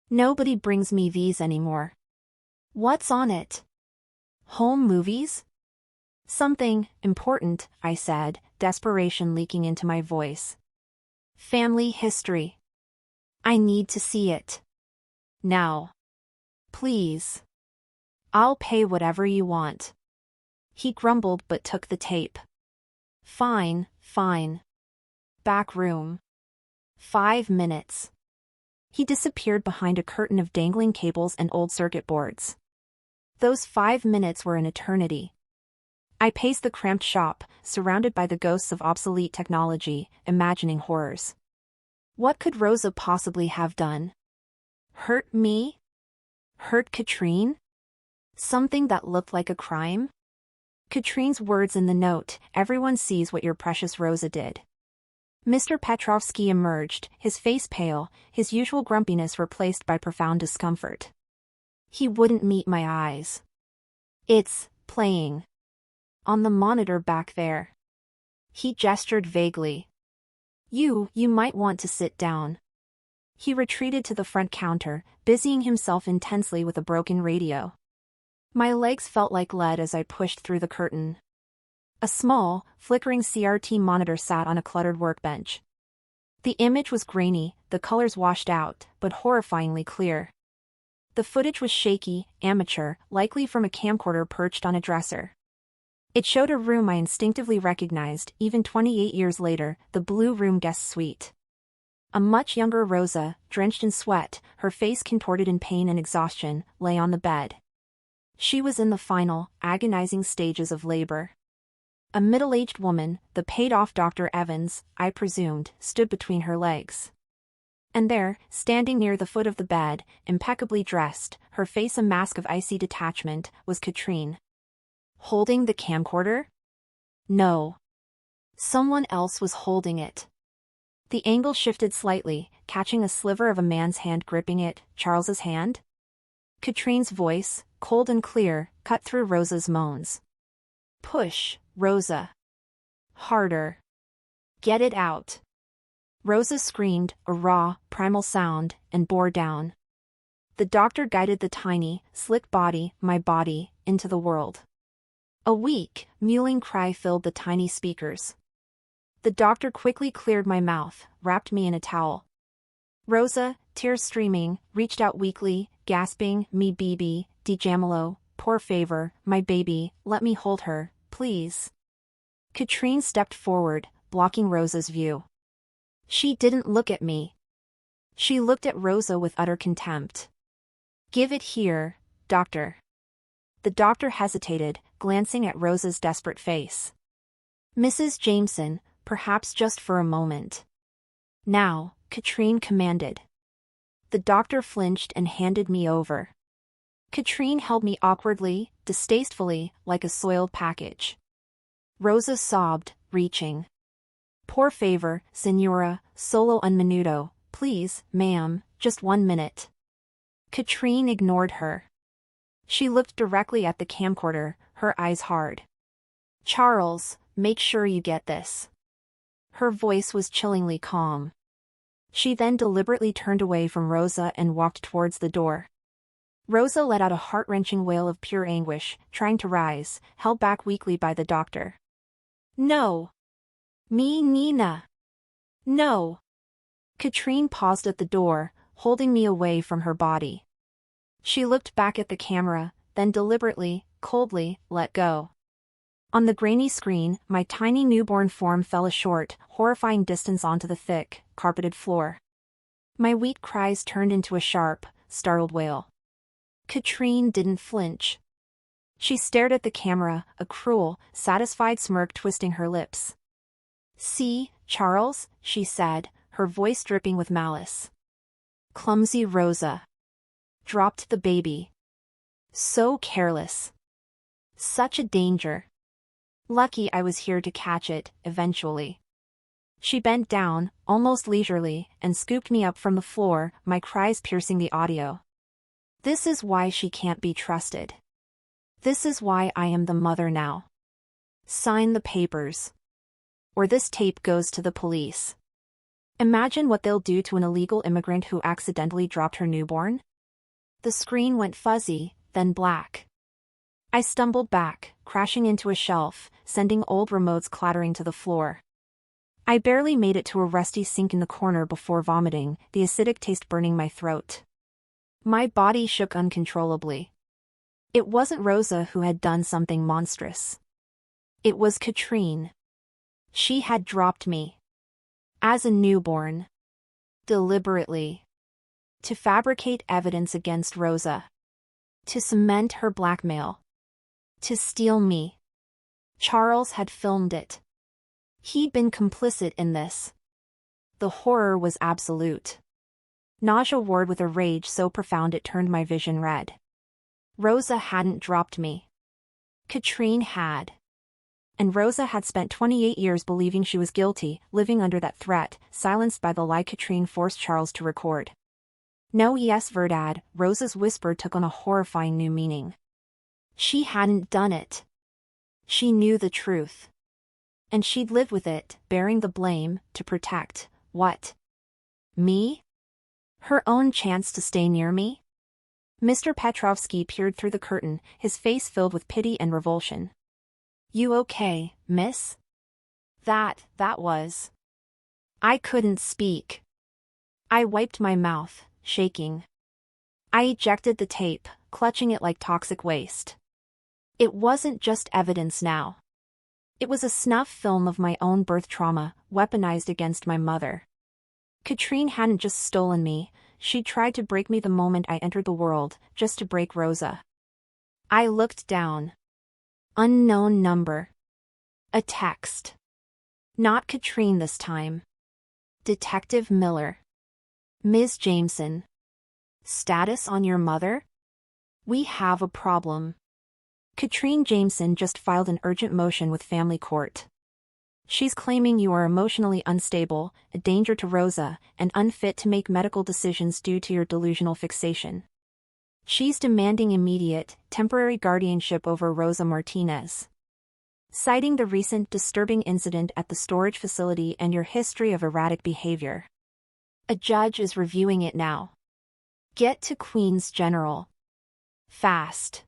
Nobody brings me these anymore. What's on it? Home movies? Something important, I said, desperation leaking into my voice. Family history. I need to see it. Now. Please. I'll pay whatever you want. He grumbled but took the tape. Fine, fine. Back room. 5 minutes. He disappeared behind a curtain of dangling cables and old circuit boards. Those 5 minutes were an eternity. I paced the cramped shop, surrounded by the ghosts of obsolete technology, imagining horrors. What could Rosa possibly have done? Hurt me? Hurt Katrine? Something that looked like a crime? Katrine's words in the note, everyone sees what your precious Rosa did. Mr. Petrovsky emerged, his face pale, his usual grumpiness replaced by profound discomfort. He wouldn't meet my eyes. It's playing. On the monitor back there. He gestured vaguely. You might want to sit down. He retreated to the front counter, busying himself intensely with a broken radio. My legs felt like lead as I pushed through the curtain. A small, flickering CRT monitor sat on a cluttered workbench. The image was grainy, the colors washed out, but horrifyingly clear. The footage was shaky, amateur, likely from a camcorder perched on a dresser. It showed a room I instinctively recognized, even 28 years later, the Blue Room guest suite. A much younger Rosa, drenched in sweat, her face contorted in pain and exhaustion, lay on the bed. She was in the final, agonizing stages of labor. A middle-aged woman, the paid-off Dr. Evans, I presumed, stood between her legs. And there, standing near the foot of the bed, impeccably dressed, her face a mask of icy detachment, was Katrine. Holding the camcorder? No. Someone else was holding it. The angle shifted slightly, catching a sliver of a man's hand gripping it, Charles's hand? Katrine's voice, cold and clear, cut through Rosa's moans. Push, Rosa. Harder. Get it out. Rosa screamed, a raw, primal sound, and bore down. The doctor guided the tiny, slick body, my body, into the world. A weak, mewling cry filled the tiny speakers. The doctor quickly cleared my mouth, wrapped me in a towel. Rosa, tears streaming, reached out weakly, gasping, me baby, di Jamilo, poor favor, my baby, let me hold her, please. Katrine stepped forward, blocking Rosa's view. She didn't look at me. She looked at Rosa with utter contempt. Give it here, doctor. The doctor hesitated, glancing at Rosa's desperate face. Mrs. Jameson, perhaps just for a moment. Now, Katrine commanded. The doctor flinched and handed me over. Katrine held me awkwardly, distastefully, like a soiled package. Rosa sobbed, reaching. Por favor, señora, solo un minuto, please, ma'am, just 1 minute. Katrine ignored her. She looked directly at the camcorder, her eyes hard. Charles, make sure you get this. Her voice was chillingly calm. She then deliberately turned away from Rosa and walked towards the door. Rosa let out a heart-wrenching wail of pure anguish, trying to rise, held back weakly by the doctor. No. Me, Nina. No. Katrine paused at the door, holding me away from her body. She looked back at the camera, then deliberately, coldly, let go. On the grainy screen, my tiny newborn form fell a short, horrifying distance onto the thick, carpeted floor. My weak cries turned into a sharp, startled wail. Katrine didn't flinch. She stared at the camera, a cruel, satisfied smirk twisting her lips. See, Charles, she said, her voice dripping with malice. Clumsy Rosa. Dropped the baby. So careless. Such a danger. Lucky I was here to catch it, eventually. She bent down, almost leisurely, and scooped me up from the floor, my cries piercing the audio. This is why she can't be trusted. This is why I am the mother now. Sign the papers. Or this tape goes to the police. Imagine what they'll do to an illegal immigrant who accidentally dropped her newborn. The screen went fuzzy, then black. I stumbled back, crashing into a shelf, sending old remotes clattering to the floor. I barely made it to a rusty sink in the corner before vomiting, the acidic taste burning my throat. My body shook uncontrollably. It wasn't Rosa who had done something monstrous. It was Katrine. She had dropped me. As a newborn. Deliberately. To fabricate evidence against Rosa. To cement her blackmail. To steal me. Charles had filmed it. He'd been complicit in this. The horror was absolute. Nausea warred with a rage so profound it turned my vision red. Rosa hadn't dropped me. Katrine had. And Rosa had spent 28 years believing she was guilty, living under that threat, silenced by the lie Katrine forced Charles to record. No, yes, verdad, Rosa's whisper took on a horrifying new meaning. She hadn't done it. She knew the truth. And she'd lived with it, bearing the blame, to protect, what? Me? Her own chance to stay near me? Mr. Petrovsky peered through the curtain, his face filled with pity and revulsion. You okay, miss? That was. I couldn't speak. I wiped my mouth, shaking. I ejected the tape, clutching it like toxic waste. It wasn't just evidence now. It was a snuff film of my own birth trauma, weaponized against my mother. Katrine hadn't just stolen me, she'd tried to break me the moment I entered the world, just to break Rosa. I looked down. Unknown number. A text. Not Katrine this time. Detective Miller. Ms. Jameson. Status on your mother? We have a problem. Katrine Jameson just filed an urgent motion with family court. She's claiming you are emotionally unstable, a danger to Rosa, and unfit to make medical decisions due to your delusional fixation. She's demanding immediate, temporary guardianship over Rosa Martinez. Citing the recent disturbing incident at the storage facility and your history of erratic behavior. A judge is reviewing it now. Get to Queen's General. Fast.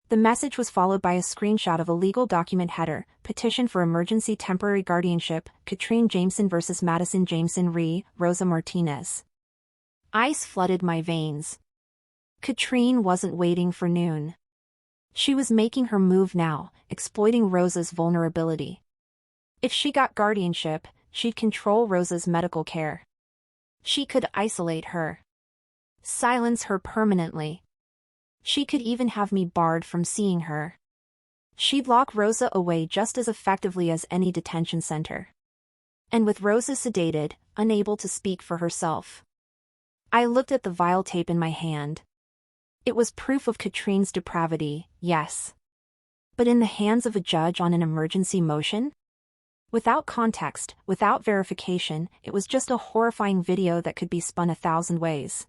The message was followed by a screenshot of a legal document header, Petition for Emergency Temporary Guardianship, Katrine Jameson vs. Madison Jameson re. Rosa Martinez. Ice flooded my veins. Katrine wasn't waiting for noon. She was making her move now, exploiting Rosa's vulnerability. If she got guardianship, she'd control Rosa's medical care. She could isolate her. Silence her permanently. She could even have me barred from seeing her. She'd lock Rosa away just as effectively as any detention center. And with Rosa sedated, unable to speak for herself. I looked at the vile tape in my hand. It was proof of Katrine's depravity, yes. But in the hands of a judge on an emergency motion? Without context, without verification, it was just a horrifying video that could be spun 1,000 ways.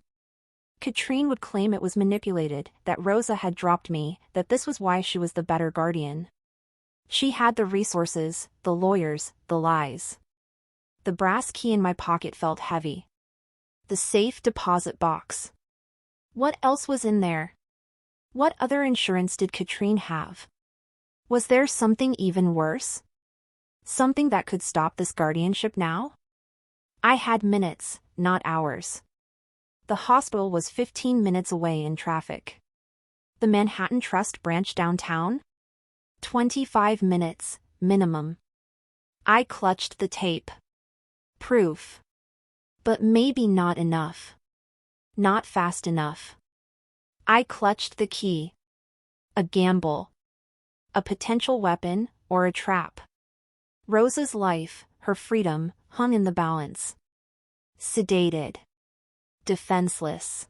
Katrine would claim it was manipulated, that Rosa had dropped me, that this was why she was the better guardian. She had the resources, the lawyers, the lies. The brass key in my pocket felt heavy. The safe deposit box. What else was in there? What other insurance did Katrine have? Was there something even worse? Something that could stop this guardianship now? I had minutes, not hours. The hospital was 15 minutes away in traffic. The Manhattan Trust branch downtown? 25 minutes, minimum. I clutched the tape. Proof. But maybe not enough. Not fast enough. I clutched the key. A gamble. A potential weapon, or a trap. Rosa's life, her freedom, hung in the balance. Sedated. Defenseless.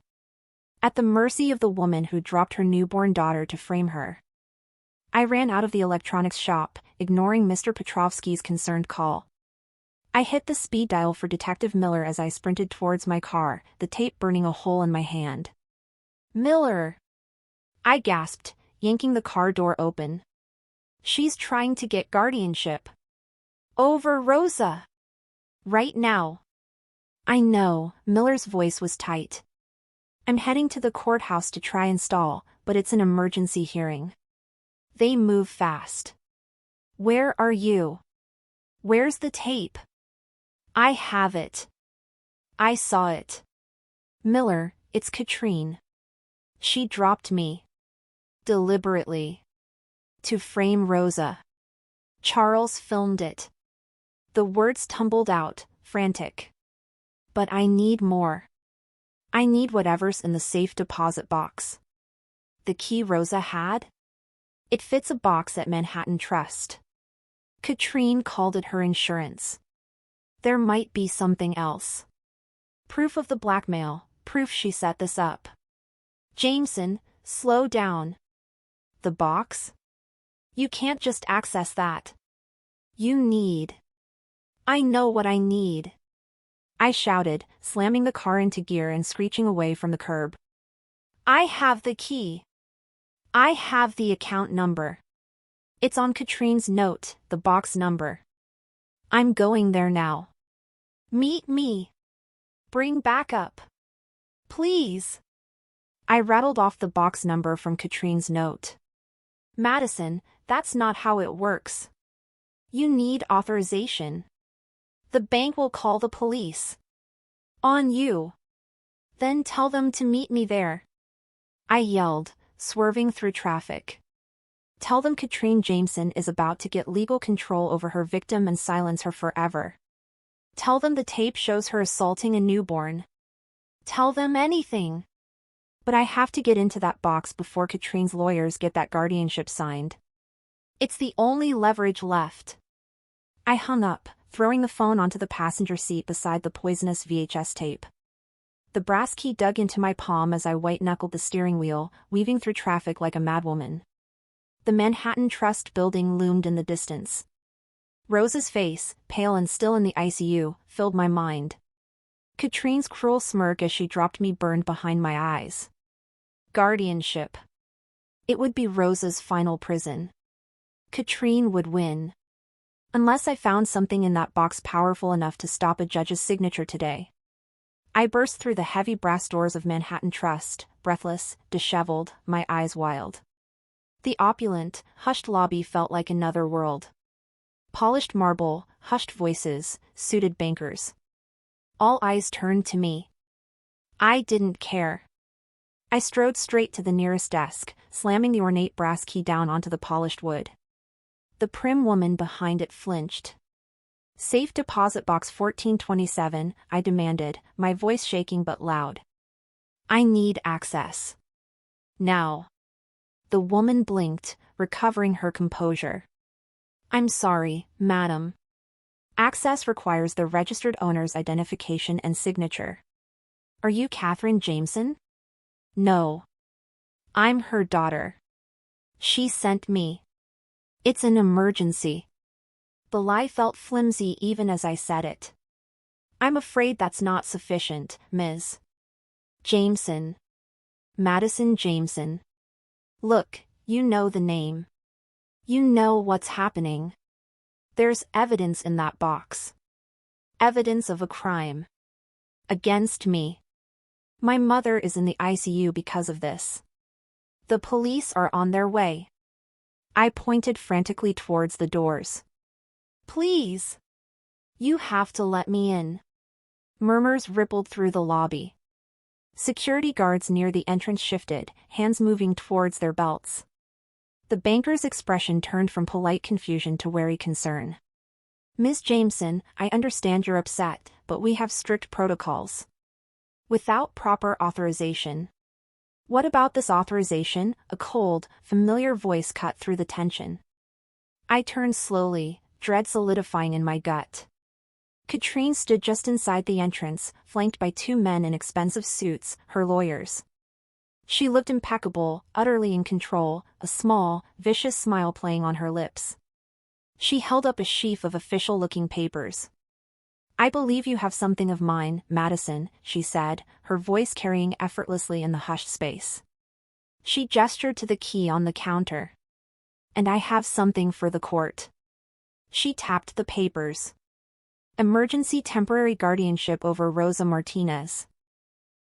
At the mercy of the woman who dropped her newborn daughter to frame her. I ran out of the electronics shop, ignoring Mr. Petrovsky's concerned call. I hit the speed dial for Detective Miller as I sprinted towards my car, the tape burning a hole in my hand. Miller! I gasped, yanking the car door open. She's trying to get guardianship. Over Rosa. Right now. I know, Miller's voice was tight. I'm heading to the courthouse to try and stall, but it's an emergency hearing. They move fast. Where are you? Where's the tape? I have it. I saw it. Miller, it's Katrine. She dropped me. Deliberately. To frame Rosa. Charles filmed it. The words tumbled out, frantic. But I need more. I need whatever's in the safe deposit box. The key Rosa had? It fits a box at Manhattan Trust. Katrine called it her insurance. There might be something else. Proof of the blackmail, proof she set this up. Jameson, slow down. The box? You can't just access that. You need. I know what I need. I shouted, slamming the car into gear and screeching away from the curb. I have the key. I have the account number. It's on Katrine's note, the box number. I'm going there now. Meet me. Bring backup. Please. I rattled off the box number from Katrine's note. Madison, that's not how it works. You need authorization. The bank will call the police. On you. Then tell them to meet me there. I yelled, swerving through traffic. Tell them Katrine Jameson is about to get legal control over her victim and silence her forever. Tell them the tape shows her assaulting a newborn. Tell them anything. But I have to get into that box before Katrine's lawyers get that guardianship signed. It's the only leverage left. I hung up, throwing the phone onto the passenger seat beside the poisonous VHS tape. The brass key dug into my palm as I white-knuckled the steering wheel, weaving through traffic like a madwoman. The Manhattan Trust building loomed in the distance. Rosa's face, pale and still in the ICU, filled my mind. Katrine's cruel smirk as she dropped me burned behind my eyes. Guardianship. It would be Rosa's final prison. Katrine would win. Unless I found something in that box powerful enough to stop a judge's signature today. I burst through the heavy brass doors of Manhattan Trust, breathless, disheveled, my eyes wild. The opulent, hushed lobby felt like another world. Polished marble, hushed voices, suited bankers. All eyes turned to me. I didn't care. I strode straight to the nearest desk, slamming the ornate brass key down onto the polished wood. The prim woman behind it flinched. Safe deposit box 1427, I demanded, my voice shaking but loud. I need access. Now. The woman blinked, recovering her composure. I'm sorry, madam. Access requires the registered owner's identification and signature. Are you Catherine Jameson? No. I'm her daughter. She sent me. It's an emergency. The lie felt flimsy even as I said it. I'm afraid that's not sufficient, Ms. Jameson. Madison Jameson. Look, you know the name. You know what's happening. There's evidence in that box. Evidence of a crime. Against me. My mother is in the ICU because of this. The police are on their way. I pointed frantically towards the doors. Please. You have to let me in. Murmurs rippled through the lobby. Security guards near the entrance shifted, hands moving towards their belts. The banker's expression turned from polite confusion to wary concern. Ms. Jameson, I understand you're upset, but we have strict protocols. Without proper authorization. What about this authorization? A cold, familiar voice cut through the tension. I turned slowly, dread solidifying in my gut. Katrine stood just inside the entrance, flanked by two men in expensive suits, her lawyers. She looked impeccable, utterly in control, a small, vicious smile playing on her lips. She held up a sheaf of official-looking papers. I believe you have something of mine, Madison, she said, her voice carrying effortlessly in the hushed space. She gestured to the key on the counter. And I have something for the court. She tapped the papers. Emergency temporary guardianship over Rosa Martinez.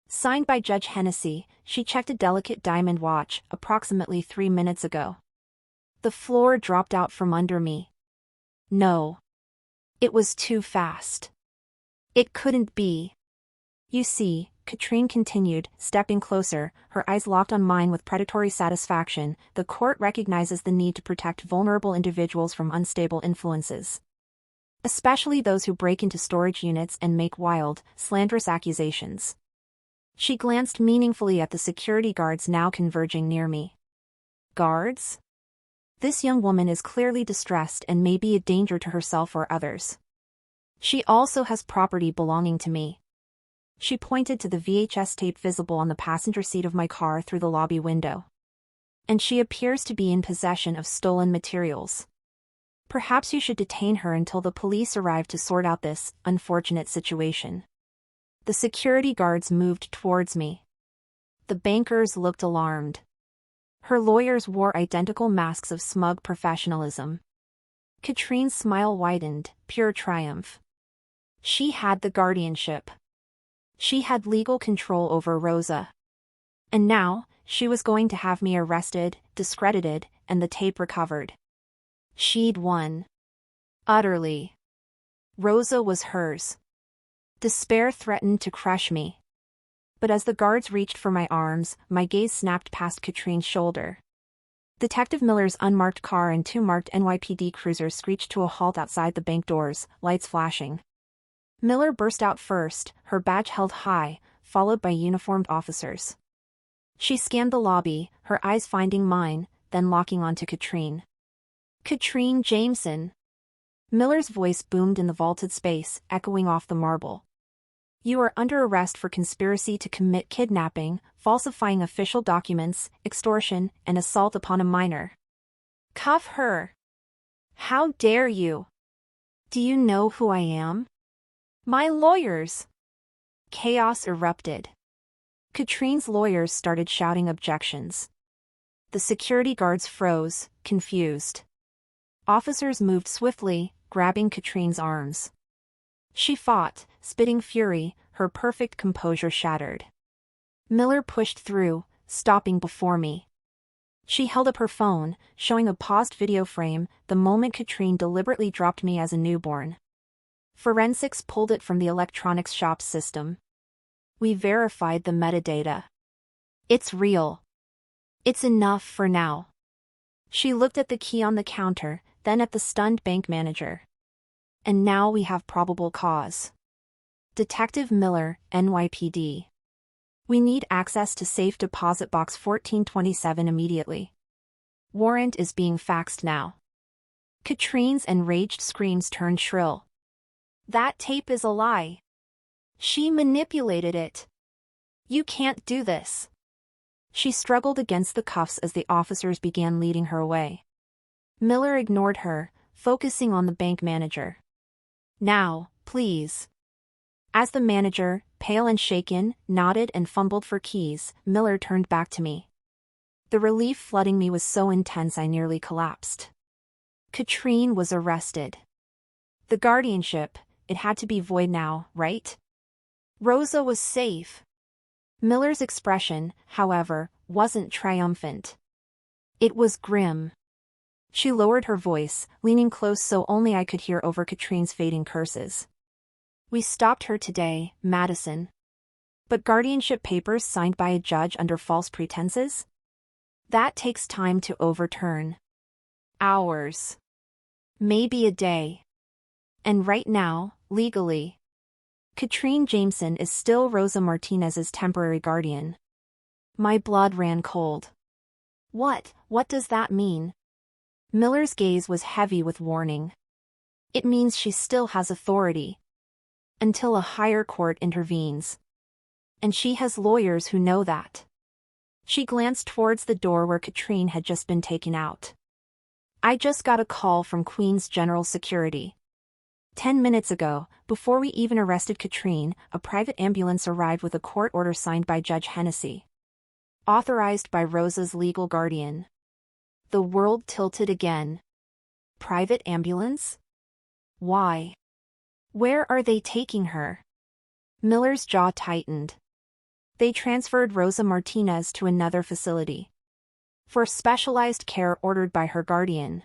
Signed by Judge Hennessy, she checked a delicate diamond watch, approximately 3 minutes ago. The floor dropped out from under me. No. It was too fast. It couldn't be. You see, Katrine continued, stepping closer, her eyes locked on mine with predatory satisfaction, the court recognizes the need to protect vulnerable individuals from unstable influences. Especially those who break into storage units and make wild, slanderous accusations. She glanced meaningfully at the security guards now converging near me. Guards? This young woman is clearly distressed and may be a danger to herself or others. She also has property belonging to me. She pointed to the VHS tape visible on the passenger seat of my car through the lobby window. And she appears to be in possession of stolen materials. Perhaps you should detain her until the police arrive to sort out this unfortunate situation. The security guards moved towards me. The bankers looked alarmed. Her lawyers wore identical masks of smug professionalism. Katrine's smile widened, pure triumph. She had the guardianship. She had legal control over Rosa. And now, she was going to have me arrested, discredited, and the tape recovered. She'd won. Utterly. Rosa was hers. Despair threatened to crush me. But as the guards reached for my arms, my gaze snapped past Katrine's shoulder. Detective Miller's unmarked car and 2 marked NYPD cruisers screeched to a halt outside the bank doors, lights flashing. Miller burst out first, her badge held high, followed by uniformed officers. She scanned the lobby, her eyes finding mine, then locking onto Katrine. Katrine Jameson. Miller's voice boomed in the vaulted space, echoing off the marble. You are under arrest for conspiracy to commit kidnapping, falsifying official documents, extortion, and assault upon a minor. Cuff her. How dare you? Do you know who I am? My lawyers. Chaos erupted. Katrine's lawyers started shouting objections. The security guards froze, confused. Officers moved swiftly, grabbing Katrine's arms. She fought, spitting fury, her perfect composure shattered. Miller pushed through, stopping before me. She held up her phone, showing a paused video frame, the moment Katrine deliberately dropped me as a newborn. Forensics pulled it from the electronics shop's system. We verified the metadata. It's real. It's enough for now. She looked at the key on the counter, then at the stunned bank manager. And now we have probable cause. Detective Miller, NYPD. We need access to safe deposit box 1427 immediately. Warrant is being faxed now. Katrine's enraged screams turned shrill. That tape is a lie. She manipulated it. You can't do this. She struggled against the cuffs as the officers began leading her away. Miller ignored her, focusing on the bank manager. Now, please. As the manager, pale and shaken, nodded and fumbled for keys, Miller turned back to me. The relief flooding me was so intense I nearly collapsed. Katrine was arrested. The guardianship, it had to be void now, right? Rosa was safe. Miller's expression, however, wasn't triumphant. It was grim. She lowered her voice, leaning close so only I could hear over Katrine's fading curses. We stopped her today, Madison. But guardianship papers signed by a judge under false pretenses? That takes time to overturn. Hours. Maybe a day. And right now, legally, Katrine Jameson is still Rosa Martinez's temporary guardian. My blood ran cold. What does that mean? Miller's gaze was heavy with warning. It means she still has authority. Until a higher court intervenes. And she has lawyers who know that. She glanced towards the door where Katrine had just been taken out. I just got a call from Queen's General Security. 10 minutes ago, before we even arrested Katrine, a private ambulance arrived with a court order signed by Judge Hennessy. Authorized by Rosa's legal guardian. The world tilted again. Private ambulance? Why? Where are they taking her? Miller's jaw tightened. They transferred Rosa Martinez to another facility. For specialized care ordered by her guardian.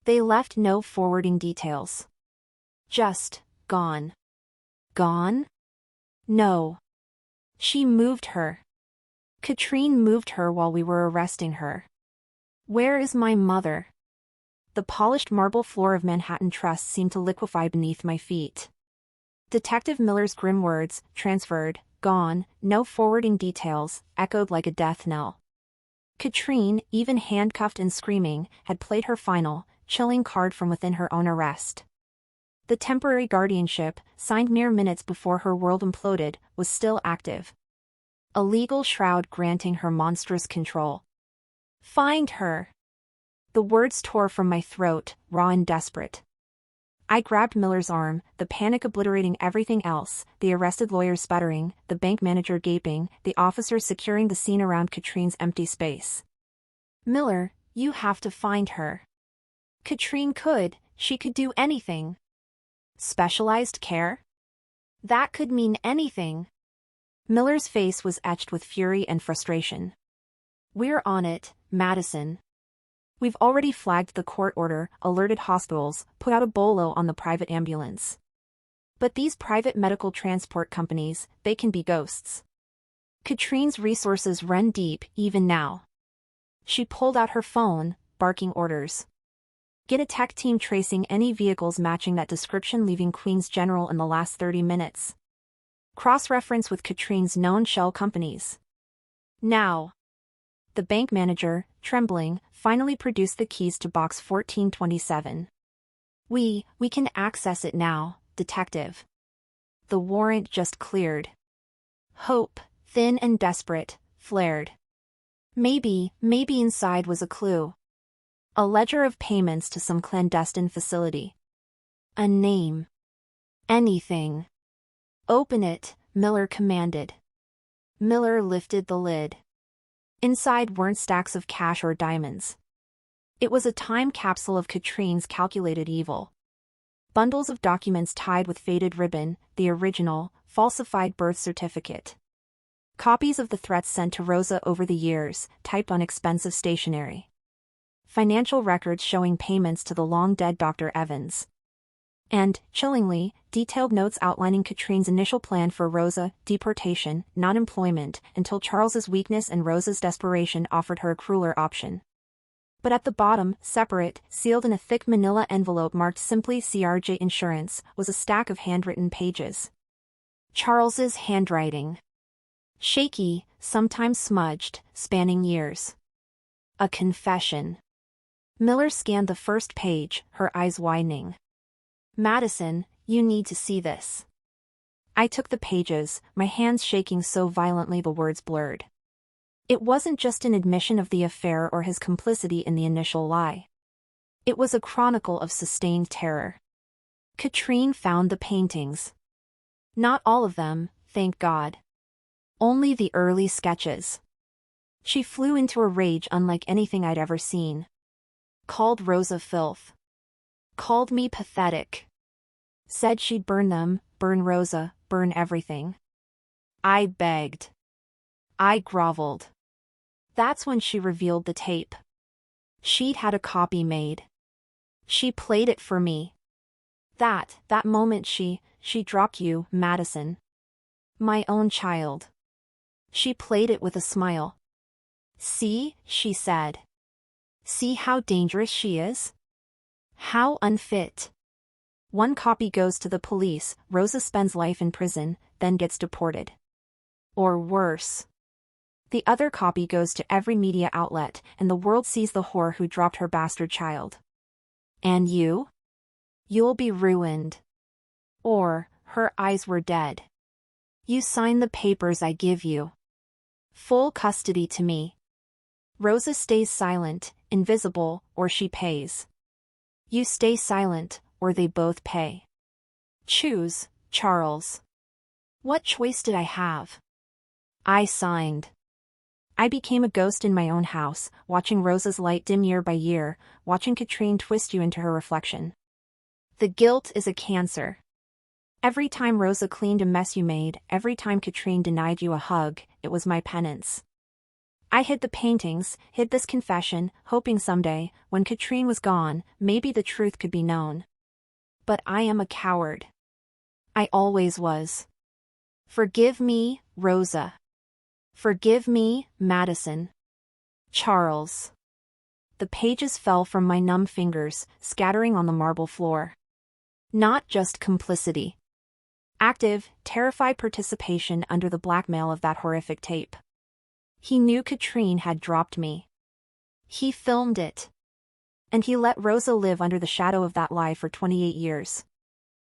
They left no forwarding details. Just, gone. Gone? No. She moved her. Katrine moved her while we were arresting her. Where is my mother? The polished marble floor of Manhattan Trust seemed to liquefy beneath my feet. Detective Miller's grim words, transferred, gone, no forwarding details, echoed like a death knell. Katrine, even handcuffed and screaming, had played her final, chilling card from within her own arrest. The temporary guardianship, signed mere minutes before her world imploded, was still active. A legal shroud granting her monstrous control. Find her! The words tore from my throat, raw and desperate. I grabbed Miller's arm, the panic obliterating everything else, the arrested lawyer sputtering, the bank manager gaping, the officers securing the scene around Katrine's empty space. Miller, you have to find her. Katrine she could do anything. Specialized care? That could mean anything. Miller's face was etched with fury and frustration. We're on it, Madison. We've already flagged the court order, alerted hospitals, put out a bolo on the private ambulance. But these private medical transport companies, they can be ghosts. Katrine's resources run deep, even now. She pulled out her phone, barking orders. Get a tech team tracing any vehicles matching that description leaving Queen's General in the last 30 minutes. Cross-reference with Katrine's known shell companies. Now. The bank manager, trembling, finally produced the keys to box 1427. We can access it now, detective. The warrant just cleared. Hope, thin and desperate, flared. Maybe inside was a clue. A ledger of payments to some clandestine facility. A name. Anything. Open it, Miller commanded. Miller lifted the lid. Inside weren't stacks of cash or diamonds. It was a time capsule of Katrine's calculated evil. Bundles of documents tied with faded ribbon, the original, falsified birth certificate. Copies of the threats sent to Rosa over the years, typed on expensive stationery. Financial records showing payments to the long-dead Dr. Evans. And, chillingly, detailed notes outlining Katrine's initial plan for Rosa, deportation, non-employment, until Charles's weakness and Rosa's desperation offered her a crueler option. But at the bottom, separate, sealed in a thick manila envelope marked simply CRJ Insurance, was a stack of handwritten pages. Charles's handwriting. Shaky, sometimes smudged, spanning years. A confession. Miller scanned the first page, her eyes widening. Madison, you need to see this. I took the pages, my hands shaking so violently the words blurred. It wasn't just an admission of the affair or his complicity in the initial lie. It was a chronicle of sustained terror. Katrine found the paintings. Not all of them, thank God. Only the early sketches. She flew into a rage unlike anything I'd ever seen. Called Rosa filth. Called me pathetic. Said she'd burn them, burn Rosa, burn everything. I begged. I groveled. That's when she revealed the tape. She'd had a copy made. She played it for me. That moment she dropped you, Madison. My own child. She played it with a smile. See, she said. See how dangerous she is? How unfit. One copy goes to the police, Rosa spends life in prison, then gets deported. Or worse. The other copy goes to every media outlet, and the world sees the whore who dropped her bastard child. And you? You'll be ruined. Or, her eyes were dead. You sign the papers I give you. Full custody to me. Rosa stays silent, invisible, or she pays. You stay silent, or they both pay. Choose, Charles. What choice did I have? I signed. I became a ghost in my own house, watching Rosa's light dim year by year, watching Katrine twist you into her reflection. The guilt is a cancer. Every time Rosa cleaned a mess you made, every time Katrine denied you a hug, it was my penance. I hid the paintings, hid this confession, hoping someday, when Katrine was gone, maybe the truth could be known. But I am a coward. I always was. Forgive me, Rosa. Forgive me, Madison. Charles. The pages fell from my numb fingers, scattering on the marble floor. Not just complicity. Active, terrified participation under the blackmail of that horrific tape. He knew Katrine had dropped me. He filmed it. And he let Rosa live under the shadow of that lie for 28 years.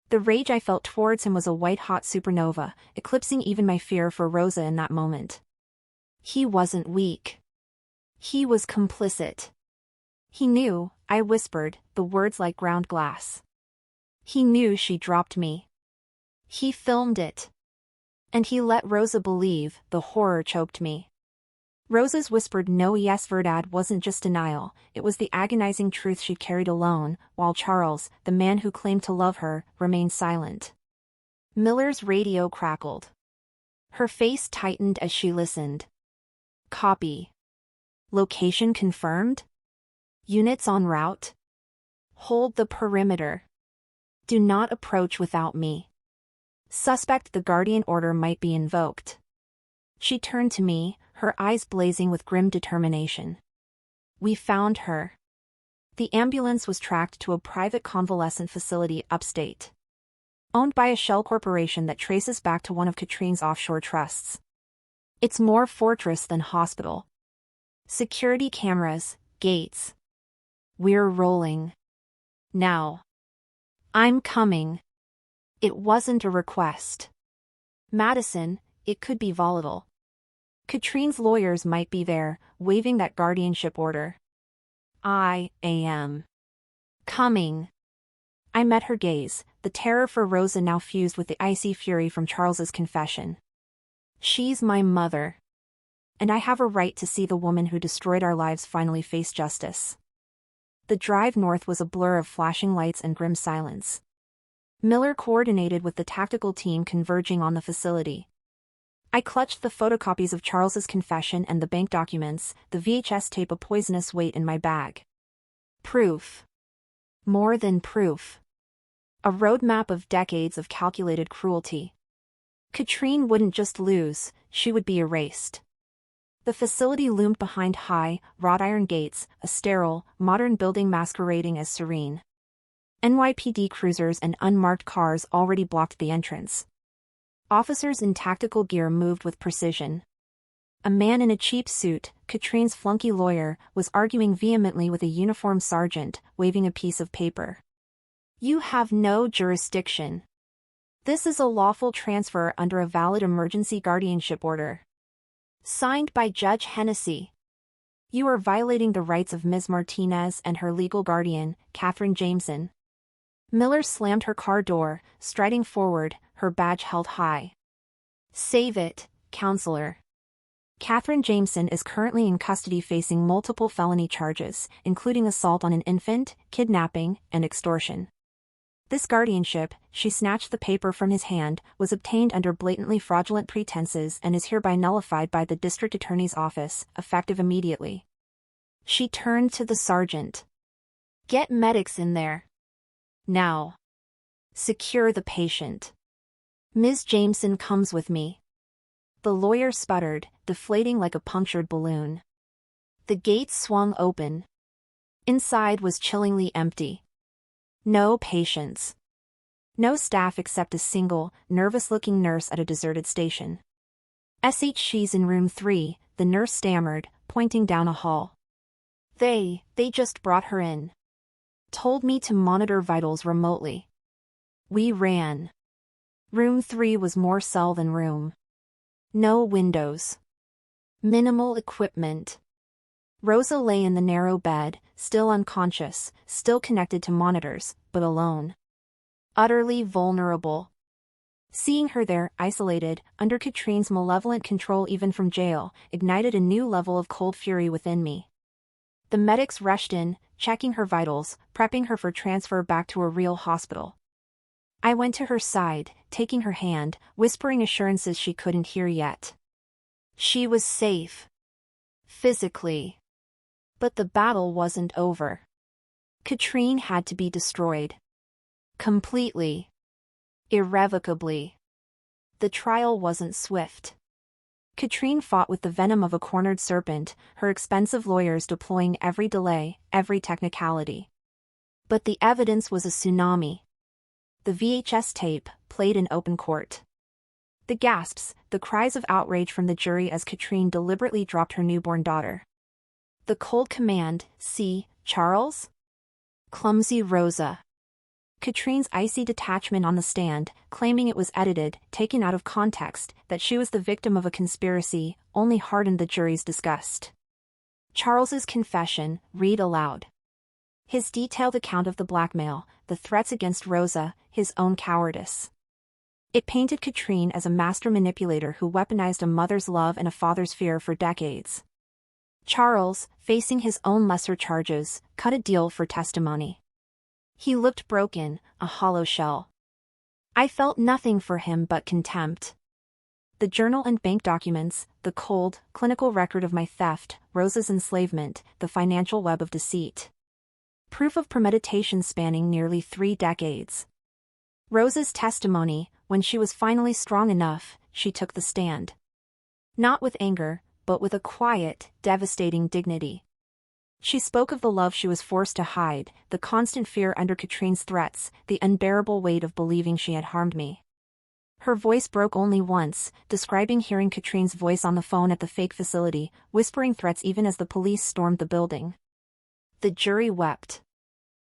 The rage I felt towards him was a white-hot supernova, eclipsing even my fear for Rosa in that moment. He wasn't weak. He was complicit. He knew, I whispered, the words like ground glass. He knew she dropped me. He filmed it. And he let Rosa believe the horror choked me. Rosa's whispered no yes verdad wasn't just denial, it was the agonizing truth she carried alone, while Charles, the man who claimed to love her, remained silent. Miller's radio crackled. Her face tightened as she listened. Copy. Location confirmed? Units en route? Hold the perimeter. Do not approach without me. Suspect the guardian order might be invoked. She turned to me, her eyes blazing with grim determination. We found her. The ambulance was tracked to a private convalescent facility upstate. Owned by a shell corporation that traces back to one of Katrine's offshore trusts. It's more fortress than hospital. Security cameras, gates. We're rolling. Now. I'm coming. It wasn't a request. Madison, it could be volatile. Katrine's lawyers might be there, waving that guardianship order. I am coming. I met her gaze, the terror for Rosa now fused with the icy fury from Charles's confession. She's my mother. And I have a right to see the woman who destroyed our lives finally face justice. The drive north was a blur of flashing lights and grim silence. Miller coordinated with the tactical team converging on the facility. I clutched the photocopies of Charles's confession and the bank documents, the VHS tape a poisonous weight in my bag. Proof. More than proof. A roadmap of decades of calculated cruelty. Katrine wouldn't just lose, she would be erased. The facility loomed behind high, wrought iron gates, a sterile, modern building masquerading as serene. NYPD cruisers and unmarked cars already blocked the entrance. Officers in tactical gear moved with precision. A man in a cheap suit, Katrine's flunky lawyer, was arguing vehemently with a uniformed sergeant, waving a piece of paper. You have no jurisdiction. This is a lawful transfer under a valid emergency guardianship order. Signed by Judge Hennessy. You are violating the rights of Ms. Martinez and her legal guardian, Catherine Jameson. Miller slammed her car door, striding forward, her badge held high. Save it, counselor. Catherine Jameson is currently in custody facing multiple felony charges, including assault on an infant, kidnapping, and extortion. This guardianship, she snatched the paper from his hand, was obtained under blatantly fraudulent pretenses and is hereby nullified by the district attorney's office, effective immediately. She turned to the sergeant. Get medics in there. Now. Secure the patient. Ms. Jameson comes with me. The lawyer sputtered, deflating like a punctured balloon. The gates swung open. Inside was chillingly empty. No patients. No staff except a single, nervous-looking nurse at a deserted station. She's in room 3, the nurse stammered, pointing down a hall. They just brought her in. Told me to monitor vitals remotely. We ran. Room 3 was more cell than room. No windows. Minimal equipment. Rosa lay in the narrow bed, still unconscious, still connected to monitors, but alone. Utterly vulnerable. Seeing her there, isolated, under Katrine's malevolent control even from jail, ignited a new level of cold fury within me. The medics rushed in, checking her vitals, prepping her for transfer back to a real hospital. I went to her side, taking her hand, whispering assurances she couldn't hear yet. She was safe. Physically. But the battle wasn't over. Katrine had to be destroyed. Completely. Irrevocably. The trial wasn't swift. Katrine fought with the venom of a cornered serpent, her expensive lawyers deploying every delay, every technicality. But the evidence was a tsunami. The VHS tape, played in open court. The gasps, the cries of outrage from the jury as Katrine deliberately dropped her newborn daughter. The cold command, "See, Charles?" Clumsy Rosa. Katrine's icy detachment on the stand, claiming it was edited, taken out of context, that she was the victim of a conspiracy, only hardened the jury's disgust. Charles's confession, read aloud. His detailed account of the blackmail, the threats against Rosa, his own cowardice. It painted Katrine as a master manipulator who weaponized a mother's love and a father's fear for decades. Charles, facing his own lesser charges, cut a deal for testimony. He looked broken, a hollow shell. I felt nothing for him but contempt. The journal and bank documents, the cold, clinical record of my theft, Rosa's enslavement, the financial web of deceit. Proof of premeditation spanning nearly 3 decades. Rosa's testimony, when she was finally strong enough, she took the stand. Not with anger, but with a quiet, devastating dignity. She spoke of the love she was forced to hide, the constant fear under Katrine's threats, the unbearable weight of believing she had harmed me. Her voice broke only once, describing hearing Katrine's voice on the phone at the fake facility, whispering threats even as the police stormed the building. The jury wept.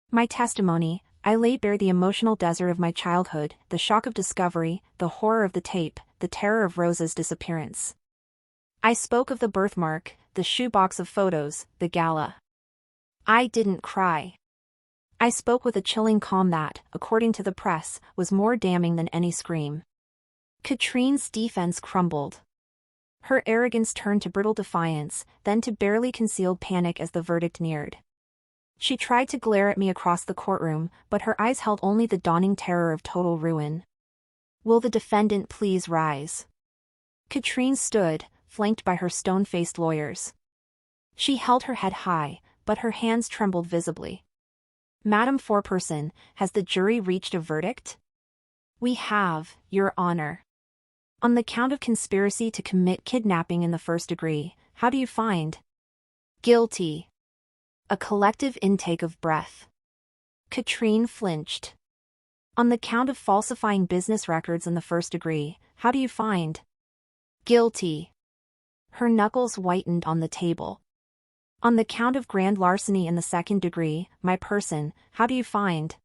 My testimony, I laid bare the emotional desert of my childhood, the shock of discovery, the horror of the tape, the terror of Rosa's disappearance. I spoke of the birthmark, the shoebox of photos, the gala. I didn't cry. I spoke with a chilling calm that, according to the press, was more damning than any scream. Katrine's defense crumbled. Her arrogance turned to brittle defiance, then to barely concealed panic as the verdict neared. She tried to glare at me across the courtroom, but her eyes held only the dawning terror of total ruin. Will the defendant please rise? Katrine stood, flanked by her stone-faced lawyers. She held her head high, but her hands trembled visibly. Madam Foreperson, has the jury reached a verdict? We have, Your Honor. On the count of conspiracy to commit kidnapping in the first degree, how do you find? Guilty. A collective intake of breath. Katrine flinched. On the count of falsifying business records in the first degree, how do you find? Guilty. Her knuckles whitened on the table. On the count of grand larceny in the second degree, my person, how do you find?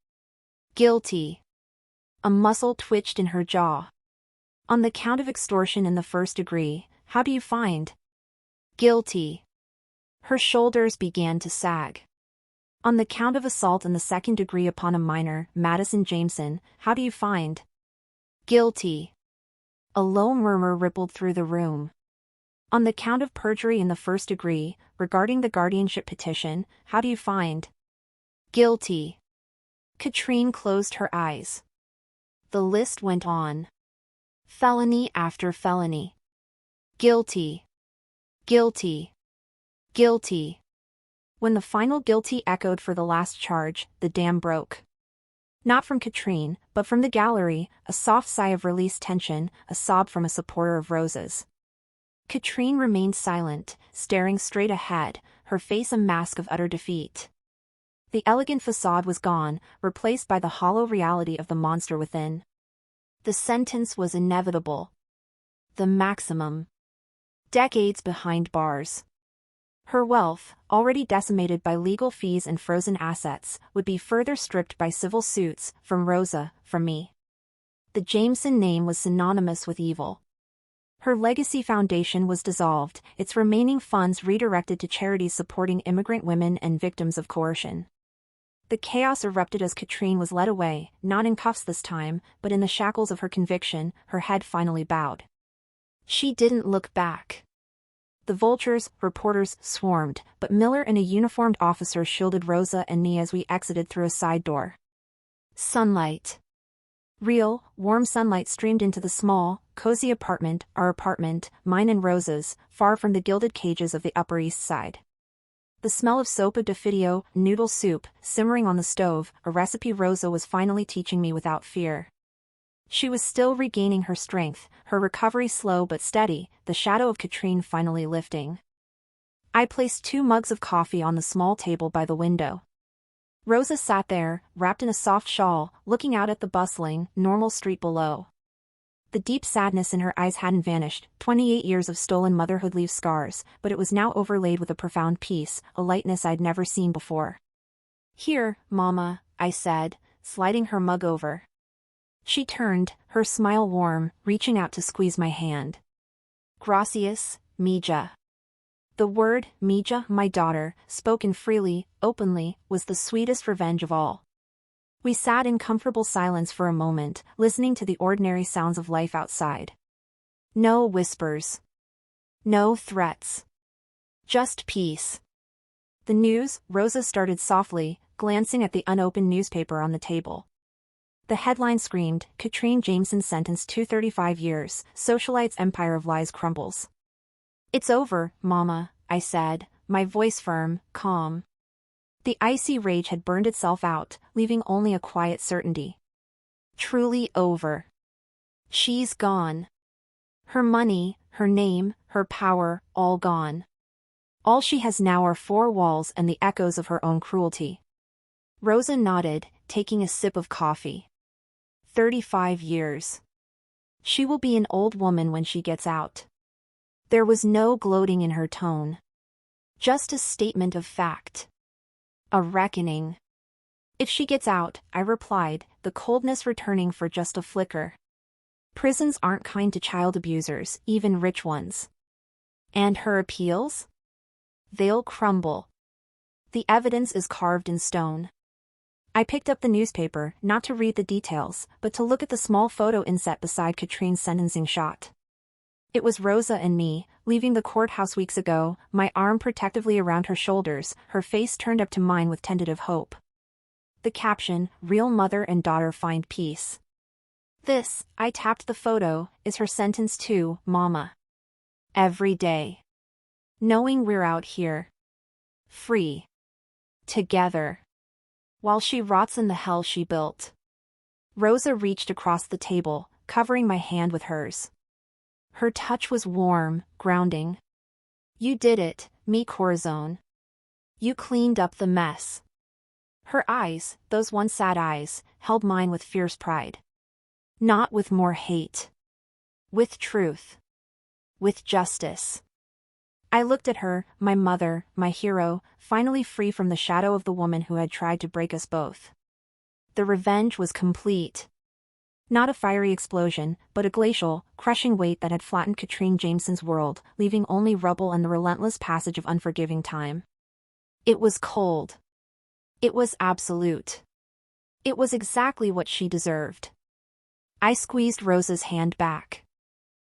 Guilty. A muscle twitched in her jaw. On the count of extortion in the first degree, how do you find? Guilty. Her shoulders began to sag. On the count of assault in the second degree upon a minor, Madison Jameson, how do you find? Guilty. A low murmur rippled through the room. On the count of perjury in the first degree, regarding the guardianship petition, how do you find? Guilty. Katrine closed her eyes. The list went on. Felony after felony. Guilty. Guilty. Guilty. When the final guilty echoed for the last charge, the dam broke. Not from Katrine, but from the gallery, a soft sigh of released tension, a sob from a supporter of Rosa's. Katrine remained silent, staring straight ahead, her face a mask of utter defeat. The elegant facade was gone, replaced by the hollow reality of the monster within. The sentence was inevitable. The maximum. Decades behind bars. Her wealth, already decimated by legal fees and frozen assets, would be further stripped by civil suits, from Rosa, from me. The Jameson name was synonymous with evil. Her legacy foundation was dissolved, its remaining funds redirected to charities supporting immigrant women and victims of coercion. The chaos erupted as Katrine was led away, not in cuffs this time, but in the shackles of her conviction, her head finally bowed. She didn't look back. The vultures, reporters, swarmed, but Miller and a uniformed officer shielded Rosa and me as we exited through a side door. Sunlight. Real, warm sunlight streamed into the small, cozy apartment, our apartment, mine and Rosa's, far from the gilded cages of the Upper East Side. The smell of sopa de fidio, noodle soup, simmering on the stove, a recipe Rosa was finally teaching me without fear. She was still regaining her strength, her recovery slow but steady, the shadow of Katrine finally lifting. I placed 2 mugs of coffee on the small table by the window. Rosa sat there, wrapped in a soft shawl, looking out at the bustling, normal street below. The deep sadness in her eyes hadn't vanished, 28 years of stolen motherhood leave scars, but it was now overlaid with a profound peace, a lightness I'd never seen before. "Here, Mama," I said, sliding her mug over. She turned, her smile warm, reaching out to squeeze my hand. "Gracias, mija." The word, mija, my daughter, spoken freely, openly, was the sweetest revenge of all. We sat in comfortable silence for a moment, listening to the ordinary sounds of life outside. No whispers. No threats. Just peace. The news, Rosa started softly, glancing at the unopened newspaper on the table. The headline screamed, Katrine Jameson sentenced to 35 years, socialite's empire of lies crumbles. "It's over, Mama," I said, my voice firm, calm. The icy rage had burned itself out, leaving only a quiet certainty. Truly over. She's gone. Her money, her name, her power, all gone. All she has now are 4 walls and the echoes of her own cruelty. Rosa nodded, taking a sip of coffee. 35 years. She will be an old woman when she gets out. There was no gloating in her tone. Just a statement of fact. A reckoning. "If she gets out," I replied, the coldness returning for just a flicker. "Prisons aren't kind to child abusers, even rich ones." "And her appeals? They'll crumble. The evidence is carved in stone." I picked up the newspaper, not to read the details, but to look at the small photo inset beside Katrine's sentencing shot. It was Rosa and me, leaving the courthouse weeks ago, my arm protectively around her shoulders, her face turned up to mine with tentative hope. The caption, "Real mother and daughter find peace." This, I tapped the photo, is her sentence too, Mama. Every day. Knowing we're out here. Free. Together. While she rots in the hell she built. Rosa reached across the table, covering my hand with hers. Her touch was warm, grounding. "You did it, mi corazón. You cleaned up the mess." Her eyes, those once sad eyes, held mine with fierce pride. Not with more hate. With truth. With justice. I looked at her, my mother, my hero, finally free from the shadow of the woman who had tried to break us both. The revenge was complete. Not a fiery explosion, but a glacial, crushing weight that had flattened Katrine Jameson's world, leaving only rubble and the relentless passage of unforgiving time. It was cold. It was absolute. It was exactly what she deserved. I squeezed Rosa's hand back.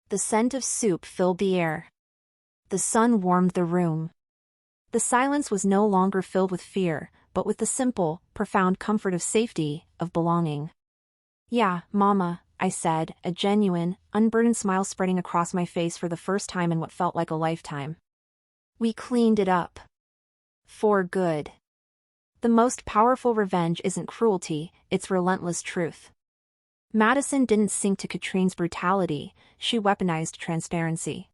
The scent of soup filled the air. The sun warmed the room. The silence was no longer filled with fear, but with the simple, profound comfort of safety, of belonging. "Yeah, Mama," I said, a genuine, unburdened smile spreading across my face for the first time in what felt like a lifetime. "We cleaned it up. For good." The most powerful revenge isn't cruelty, it's relentless truth. Madison didn't sink to Katrine's brutality, she weaponized transparency.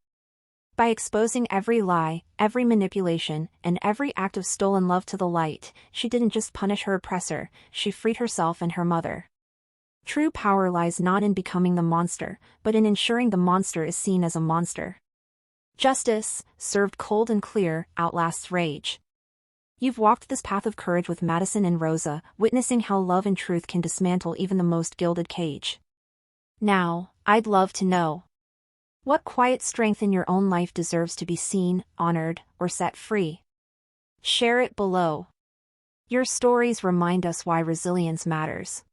By exposing every lie, every manipulation, and every act of stolen love to the light, she didn't just punish her oppressor, she freed herself and her mother. True power lies not in becoming the monster, but in ensuring the monster is seen as a monster. Justice, served cold and clear, outlasts rage. You've walked this path of courage with Madison and Rosa, witnessing how love and truth can dismantle even the most gilded cage. Now, I'd love to know. What quiet strength in your own life deserves to be seen, honored, or set free? Share it below. Your stories remind us why resilience matters.